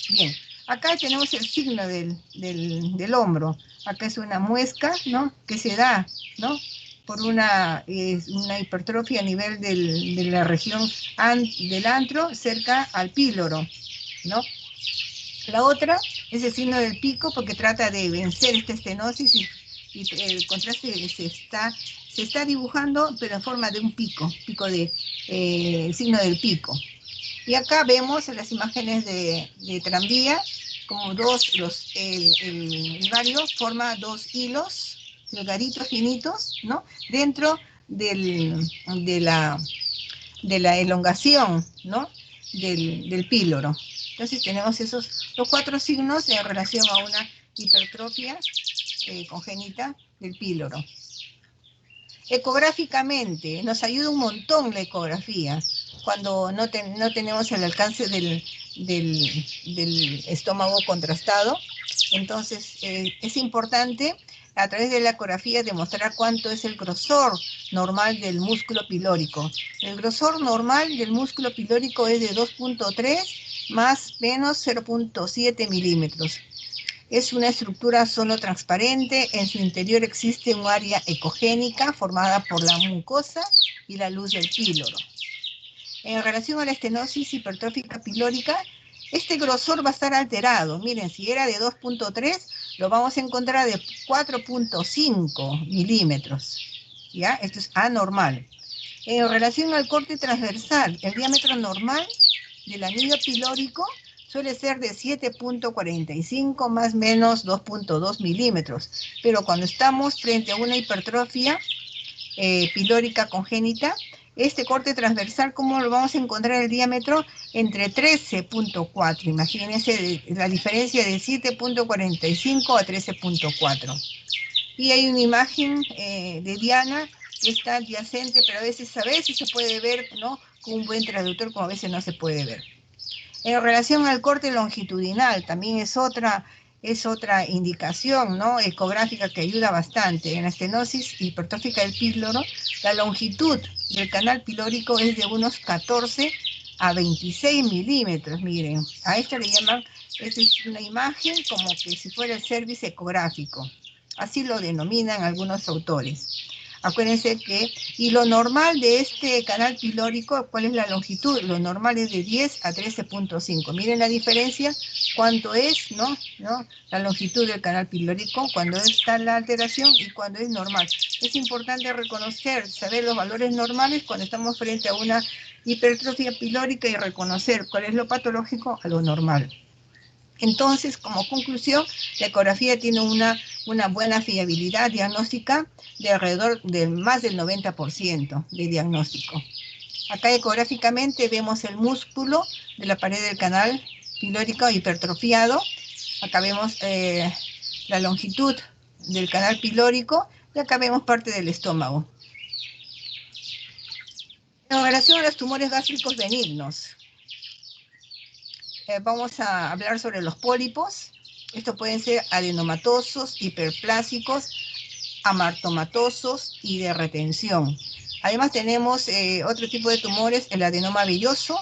Bien, acá tenemos el signo del hombro. Acá es una muesca, ¿no?, que se da, ¿no?, por una hipertrofia a nivel de la región del antro, cerca al píloro, ¿no? La otra es el signo del pico, porque trata de vencer esta estenosis, y el contraste se está dibujando, pero en forma de un pico de el signo del pico. Y acá vemos en las imágenes de tranvía como el bario forma 2 hilos delgaditos, finitos, ¿no?, dentro de la elongación, ¿no?, del píloro. Entonces tenemos los 4 signos en relación a una hipertrofia congénita del píloro. Ecográficamente, nos ayuda un montón la ecografía cuando no tenemos el alcance del estómago contrastado. Entonces, es importante a través de la ecografía demostrar cuánto es el grosor normal del músculo pilórico. El grosor normal del músculo pilórico es de 2.3 más menos 0.7 milímetros. Es una estructura solo transparente. En su interior existe un área ecogénica formada por la mucosa y la luz del píloro. En relación a la estenosis hipertrófica pilórica, este grosor va a estar alterado. Miren, si era de 2.3, lo vamos a encontrar de 4.5 milímetros. ¿Ya? Esto es anormal. En relación al corte transversal, el diámetro normal del anillo pilórico suele ser de 7.45 más menos 2.2 milímetros. Pero cuando estamos frente a una hipertrofia pilórica congénita, este corte transversal, ¿cómo lo vamos a encontrar el diámetro? Entre 13.4. Imagínense la diferencia de 7.45 a 13.4. Y hay una imagen de Diana que está adyacente, pero a veces se puede ver, ¿no?, con un buen traductor, como a veces no se puede ver. En relación al corte longitudinal, también es otra indicación, ¿no?, ecográfica, que ayuda bastante. En la estenosis hipertrófica del píloro, la longitud del canal pilórico es de unos 14 a 26 milímetros. Miren, a esta le llaman, esta es una imagen como que si fuera el cervix ecográfico. Así lo denominan algunos autores. Acuérdense que, y lo normal de este canal pilórico, ¿cuál es la longitud? Lo normal es de 10 a 13.5. Miren la diferencia, cuánto es, ¿no? La longitud del canal pilórico, cuando está la alteración y cuando es normal. Es importante reconocer, saber los valores normales cuando estamos frente a una hipertrofia pilórica y reconocer cuál es lo patológico a lo normal. Entonces, como conclusión, la ecografía tiene una buena fiabilidad diagnóstica de alrededor de más del 90% de diagnóstico. Acá ecográficamente vemos el músculo de la pared del canal pilórico hipertrofiado. Acá vemos la longitud del canal pilórico y acá vemos parte del estómago. En relación a los tumores gástricos benignos, vamos a hablar sobre los pólipos. Estos pueden ser adenomatosos, hiperplásicos, amartomatosos y de retención. Además tenemos otro tipo de tumores, el adenoma velloso.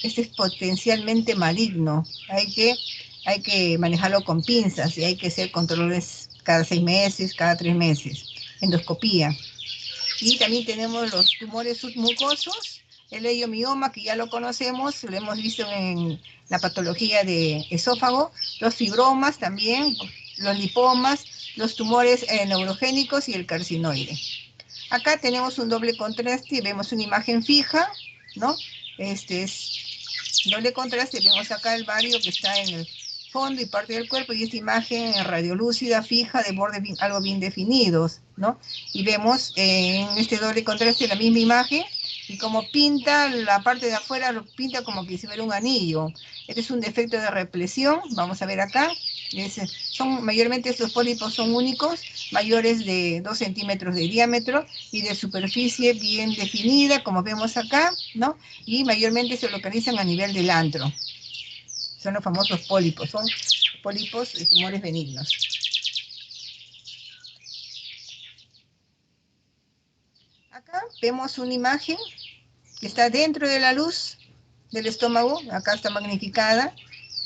Este es potencialmente maligno. Hay que manejarlo con pinzas y hay que hacer controles cada 6 meses, cada 3 meses. Endoscopía. Y también tenemos los tumores submucosos, el leiomioma, que ya lo conocemos, lo hemos visto en la patología de esófago, los fibromas también, los lipomas, los tumores neurogénicos y el carcinoide. Acá tenemos un doble contraste, vemos una imagen fija, ¿no? Este es doble contraste, vemos acá el vario que está en el fondo y parte del cuerpo, y esta imagen radiolúcida, fija, de bordes algo bien definidos, ¿no? Y vemos en este doble contraste la misma imagen, y como pinta la parte de afuera, lo pinta como que si fuera un anillo. Este es un defecto de represión, vamos a ver acá. Mayormente estos pólipos son únicos, mayores de 2 centímetros de diámetro y de superficie bien definida, como vemos acá, ¿no? Y mayormente se localizan a nivel del antro. Son los famosos pólipos, son pólipos de tumores benignos. Acá vemos una imagen que está dentro de la luz del estómago, acá está magnificada,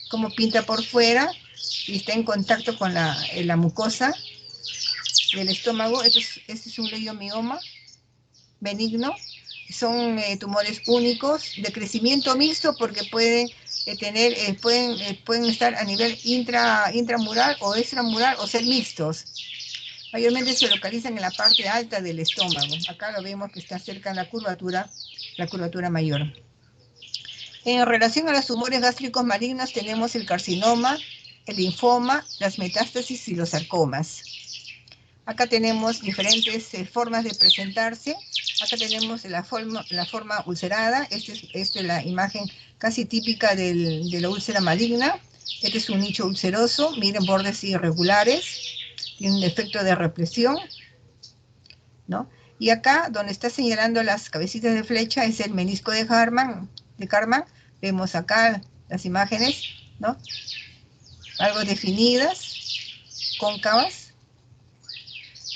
como pinta por fuera y está en contacto con la mucosa del estómago. Este es un leiomioma benigno. Son tumores únicos de crecimiento mixto porque pueden estar a nivel intramural o extramural o ser mixtos. Mayormente se localizan en la parte alta del estómago. Acá lo vemos que está cerca de la curvatura mayor. En relación a los tumores gástricos malignos tenemos el carcinoma, el linfoma, las metástasis y los sarcomas. Acá tenemos diferentes formas de presentarse. Acá tenemos la forma ulcerada. Esta es la imagen casi típica de la úlcera maligna. Este es un nicho ulceroso. Miren, bordes irregulares. Tiene un efecto de represión, ¿no? Y acá, donde está señalando las cabecitas de flecha, es el menisco de Karman. Vemos acá las imágenes, ¿no? Algo definidas, cóncavas.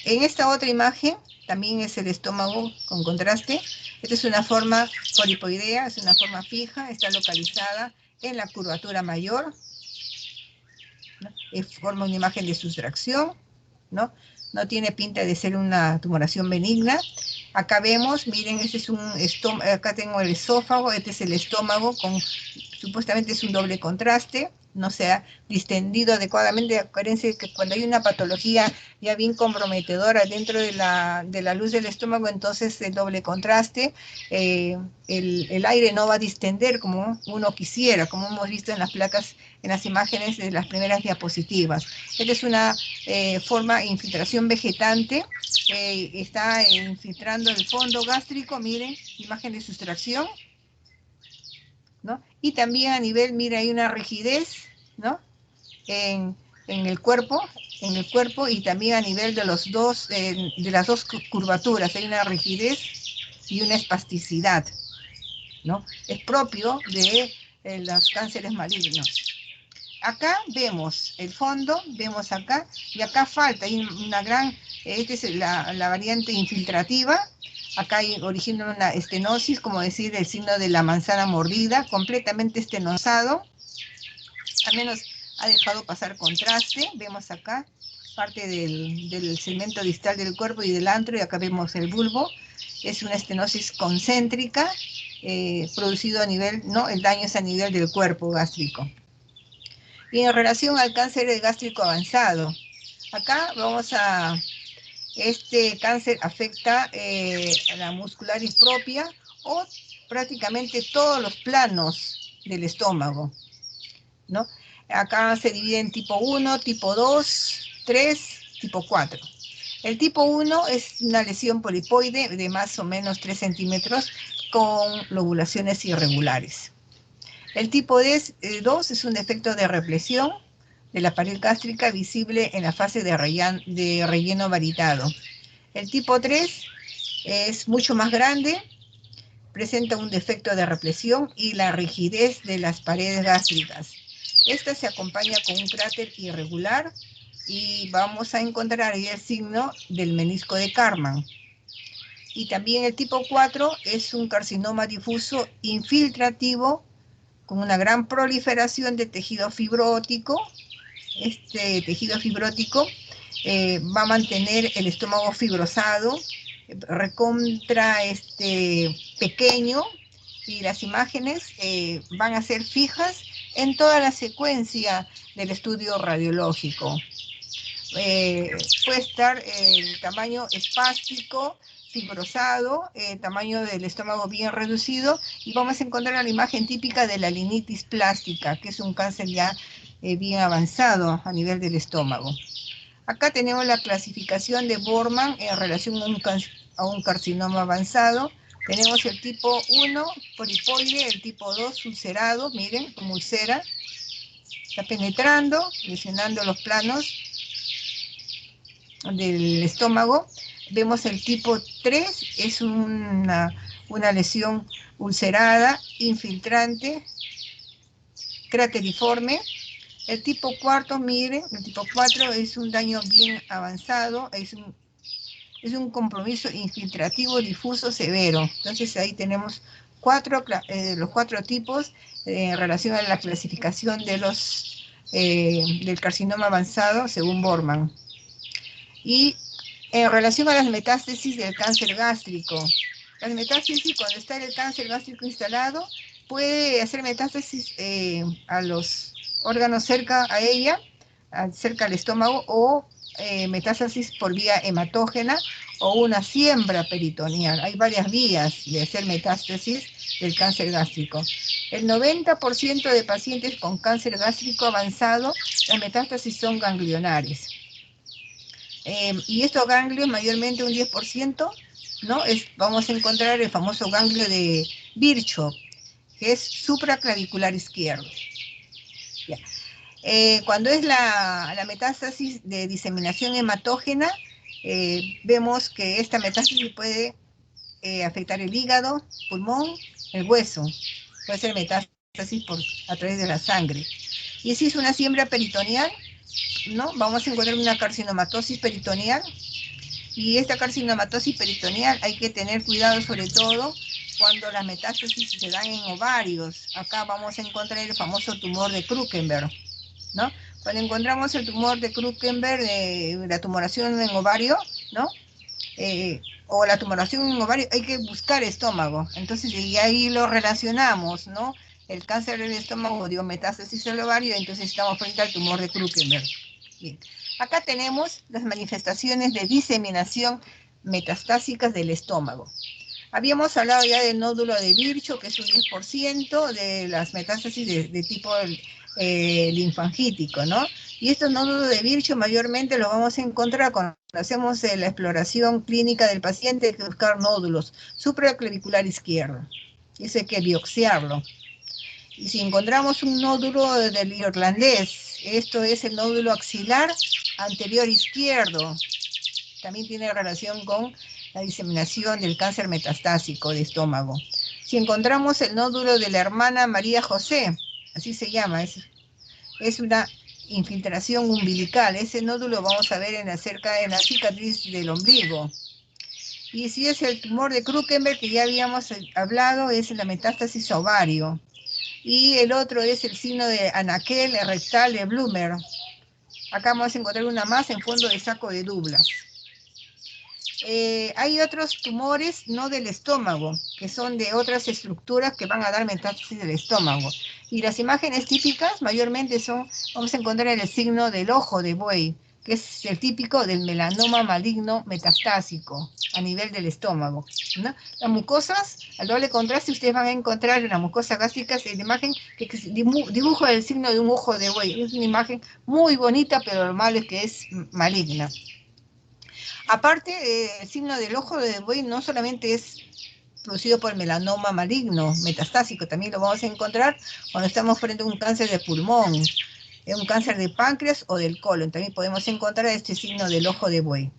En esta otra imagen también es el estómago con contraste. Esta es una forma polipoidea, es una forma fija, está localizada en la curvatura mayor, ¿no? Forma una imagen de sustracción, ¿no? No tiene pinta de ser una tumoración benigna. Acá vemos, miren, este es acá tengo el esófago, este es el estómago, supuestamente es un doble contraste, no se ha distendido adecuadamente. Acuérdense que cuando hay una patología ya bien comprometedora dentro de la luz del estómago, entonces el doble contraste, el aire no va a distender como uno quisiera, como hemos visto en las placas, en las imágenes de las primeras diapositivas. Esta es una forma de infiltración vegetante, está infiltrando el fondo gástrico, miren, imagen de sustracción, ¿no? Y también a nivel, mira, hay una rigidez, ¿no? En el cuerpo, y también a nivel de las dos curvaturas, hay una rigidez y una espasticidad, ¿no? Es propio de los cánceres malignos. Acá vemos el fondo, vemos acá, y acá falta, hay una gran, esta es la variante infiltrativa. Acá origina una estenosis, como decir, el signo de la manzana mordida, completamente estenosado. Al menos ha dejado pasar contraste, vemos acá. parte del segmento distal del cuerpo y del antro, y acá vemos el bulbo. Es una estenosis concéntrica, producido a nivel, ¿no? El daño es a nivel del cuerpo gástrico. Y en relación al cáncer gástrico avanzado, acá este cáncer afecta a la muscularis propia o prácticamente todos los planos del estómago, ¿no? Acá se divide en tipo 1, tipo 2, 3, tipo 4. El tipo 1 es una lesión polipoide de más o menos 3 centímetros con lobulaciones irregulares. El tipo 2 es un defecto de represión de la pared gástrica visible en la fase de relleno varietado. El tipo 3 es mucho más grande, presenta un defecto de represión y la rigidez de las paredes gástricas. Esta se acompaña con un cráter irregular y vamos a encontrar ahí el signo del menisco de Karman. Y también el tipo 4 es un carcinoma difuso infiltrativo con una gran proliferación de tejido fibrótico. Este tejido fibrótico va a mantener el estómago fibrosado, recontra pequeño, y las imágenes van a ser fijas en toda la secuencia del estudio radiológico. Puede estar el tamaño espástico, fibrosado, tamaño del estómago bien reducido, y vamos a encontrar la imagen típica de la linitis plástica, que es un cáncer ya bien avanzado a nivel del estómago. Acá tenemos la clasificación de Borman en relación a un carcinoma avanzado. Tenemos el tipo 1, polipoide, el tipo 2, ulcerado, miren, como ulcera, está penetrando, lesionando los planos del estómago. Vemos el tipo 3, es una lesión ulcerada, infiltrante, crateriforme. El tipo 4, miren, el tipo 4 es un daño bien avanzado, es un compromiso infiltrativo difuso severo. Entonces ahí tenemos los 4 tipos en relación a la clasificación de del carcinoma avanzado según Borman. Y en relación a las metástasis del cáncer gástrico, las metástasis, cuando está el cáncer gástrico instalado, puede hacer metástasis a los órganos cerca a ella, cerca al estómago, o metástasis por vía hematógena o una siembra peritoneal. Hay varias vías de hacer metástasis del cáncer gástrico. El 90% de pacientes con cáncer gástrico avanzado, las metástasis son ganglionares. Y estos ganglios, mayormente un 10%, ¿no? Vamos a encontrar el famoso ganglio de Virchow, que es supraclavicular izquierdo. Ya. Cuando es la metástasis de diseminación hematógena, vemos que esta metástasis puede afectar el hígado, pulmón, el hueso. Puede ser metástasis a través de la sangre. Y si es una siembra peritoneal, ¿no? Vamos a encontrar una carcinomatosis peritoneal, y esta carcinomatosis peritoneal hay que tener cuidado sobre todo cuando las metástasis se dan en ovarios. Acá vamos a encontrar el famoso tumor de Krukenberg, ¿no? Cuando encontramos el tumor de Krukenberg, la tumoración en ovario, ¿no? O la tumoración en ovario, hay que buscar estómago. Entonces, y ahí lo relacionamos, ¿no? El cáncer del estómago dio metástasis al ovario, entonces estamos frente al tumor de Krukenberg. Bien. Acá tenemos las manifestaciones de diseminación metastásicas del estómago. Habíamos hablado ya del nódulo de Virchow, que es un 10% de las metástasis de tipo linfangítico, ¿no? Y estos nódulos de Virchow mayormente los vamos a encontrar cuando hacemos la exploración clínica del paciente, hay que buscar nódulos supraclavicular izquierdo. Eso hay que biopsiarlo. Y si encontramos un nódulo del irlandés, esto es el nódulo axilar anterior izquierdo, también tiene relación con la diseminación del cáncer metastásico de estómago. Si encontramos el nódulo de la hermana María José, así se llama, es una infiltración umbilical. Ese nódulo vamos a ver cerca de la cicatriz del ombligo. Y si es el tumor de Krukenberg, que ya habíamos hablado, es la metástasis a ovario. Y el otro es el signo de anaquel rectal de Blumer. Acá vamos a encontrar una más en fondo de saco de Douglas. Hay otros tumores no del estómago, que son de otras estructuras que van a dar metástasis del estómago. Y las imágenes típicas mayormente son, vamos a encontrar el signo del ojo de buey, que es el típico del melanoma maligno metastásico a nivel del estómago, ¿no? Las mucosas, al doble contraste, ustedes van a encontrar en la mucosa gástrica la imagen que dibuja el signo de un ojo de buey. Es una imagen muy bonita, pero lo malo es que es maligna. Aparte, el signo del ojo de buey no solamente es producido por el melanoma maligno metastásico, también lo vamos a encontrar cuando estamos frente a un cáncer de pulmón, un cáncer de páncreas o del colon. También podemos encontrar este signo del ojo de buey.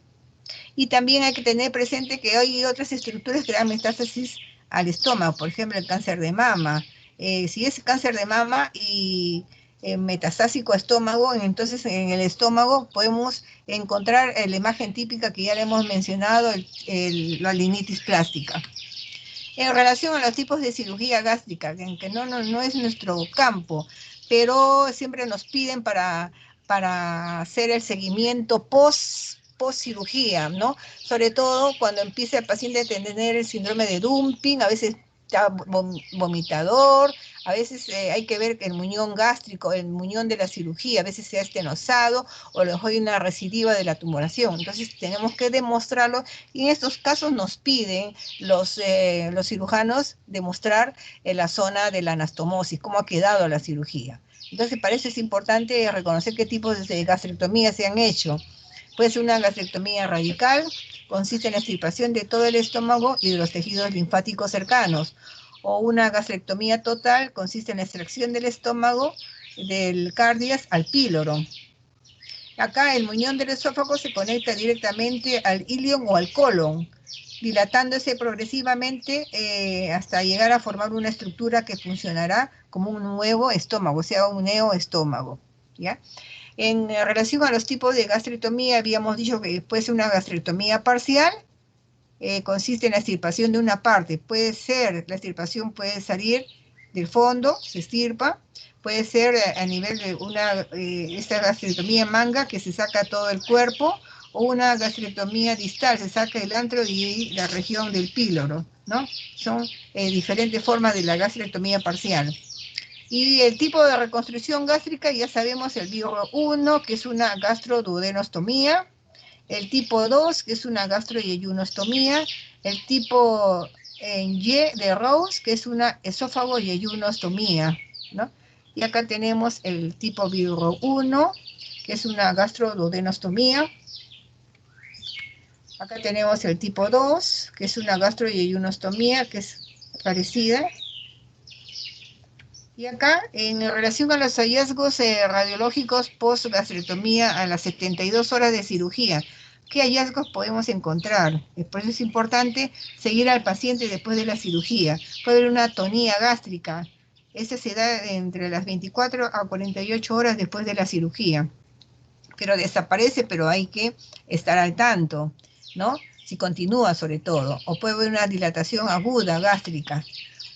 Y también hay que tener presente que hay otras estructuras que dan metástasis al estómago, por ejemplo, el cáncer de mama. Si es cáncer de mama y metastásico a estómago, entonces en el estómago podemos encontrar la imagen típica que ya le hemos mencionado, la linitis plástica. En relación a los tipos de cirugía gástrica, que no es nuestro campo, pero siempre nos piden para hacer el seguimiento post cirugía, ¿no? Sobre todo cuando empieza el paciente a tener el síndrome de dumping, a veces está vomitador, a veces hay que ver que el muñón gástrico, el muñón de la cirugía, a veces se ha estenosado o lo mejor hay una recidiva de la tumoración. Entonces tenemos que demostrarlo y en estos casos nos piden los cirujanos demostrar en la zona de la anastomosis, cómo ha quedado la cirugía. Entonces para eso es importante reconocer qué tipos de gastrectomía se han hecho. Puede ser una gastrectomía radical, consiste en la extirpación de todo el estómago y de los tejidos linfáticos cercanos. O una gastrectomía total, consiste en la extracción del estómago, del cardias al píloro. Acá el muñón del esófago se conecta directamente al ilion o al colon, dilatándose progresivamente hasta llegar a formar una estructura que funcionará como un nuevo estómago, o sea, un neoestómago, ¿ya? En relación a los tipos de gastrectomía, habíamos dicho que puede ser una gastrectomía parcial, consiste en la extirpación de una parte. Puede ser, la extirpación puede salir del fondo, se extirpa, puede ser a nivel de esta gastrectomía manga, que se saca todo el cuerpo, o una gastrectomía distal, se saca el antro y la región del píloro, ¿no? Son diferentes formas de la gastrectomía parcial. Y el tipo de reconstrucción gástrica, ya sabemos, el tipo 1, que es una gastroduodenostomía, el tipo 2, que es una gastroyeyunostomía, el tipo Y de Rose, que es una esófago-yeyunostomía, ¿no? Y acá tenemos el tipo Virgo 1, que es una gastroduodenostomía. Acá tenemos el tipo 2, que es una gastroyeyunostomía, que es parecida. Y acá, en relación a los hallazgos radiológicos post-gastrectomía a las 72 horas de cirugía, ¿qué hallazgos podemos encontrar? Por eso es importante seguir al paciente después de la cirugía. Puede haber una atonía gástrica. Esta se da entre las 24 a 48 horas después de la cirugía. Pero desaparece, pero hay que estar al tanto, ¿no? Si continúa sobre todo. O puede haber una dilatación aguda gástrica,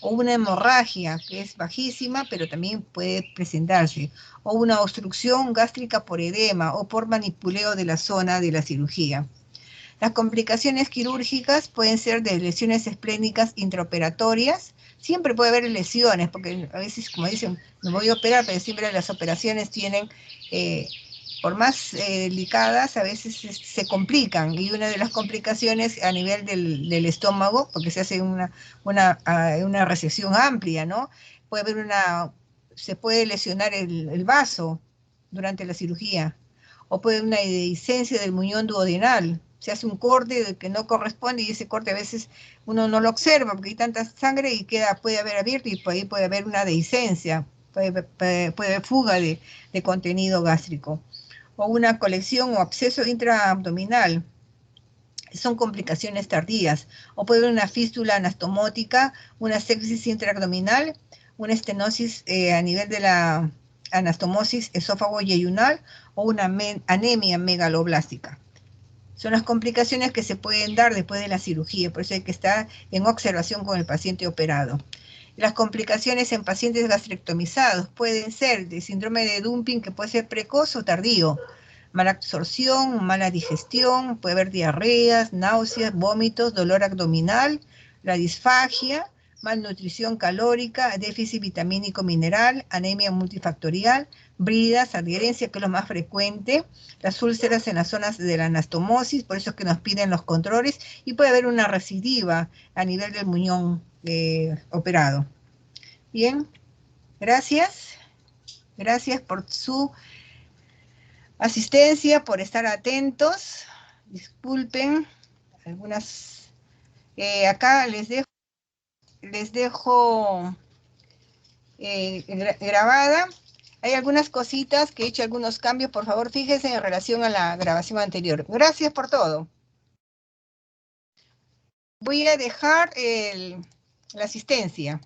o una hemorragia que es bajísima, pero también puede presentarse, o una obstrucción gástrica por edema o por manipuleo de la zona de la cirugía. Las complicaciones quirúrgicas pueden ser de lesiones esplénicas intraoperatorias. Siempre puede haber lesiones, porque a veces, como dicen, me voy a operar, pero siempre las operaciones tienen, por más delicadas, a veces se complican. Y una de las complicaciones a nivel del estómago, porque se hace una resección amplia, ¿no? Puede haber se puede lesionar el vaso durante la cirugía, o puede haber una dehiscencia del muñón duodenal. Se hace un corte que no corresponde y ese corte a veces uno no lo observa porque hay tanta sangre y puede haber abierto y por ahí puede haber una dehiscencia, puede haber fuga de contenido gástrico, o una colección o absceso intraabdominal. Son complicaciones tardías, o puede haber una fístula anastomótica, una sepsis intraabdominal, una estenosis a nivel de la anastomosis esófago-yeyunal o una anemia megaloblástica. Son las complicaciones que se pueden dar después de la cirugía, por eso hay que estar en observación con el paciente operado. Las complicaciones en pacientes gastrectomizados pueden ser de síndrome de dumping, que puede ser precoz o tardío. mala absorción, mala digestión, puede haber diarreas, náuseas, vómitos, dolor abdominal, la disfagia, malnutrición calórica, déficit vitamínico mineral, anemia multifactorial, bridas, adherencia, que es lo más frecuente, las úlceras en las zonas de la anastomosis, por eso es que nos piden los controles, y puede haber una recidiva a nivel del muñón operado. Bien, gracias. Gracias por su asistencia, por estar atentos. Disculpen algunas. Acá les dejo grabada. Hay algunas cositas que he hecho algunos cambios. Por favor, fíjense en relación a la grabación anterior. Gracias por todo. Voy a dejar la asistencia.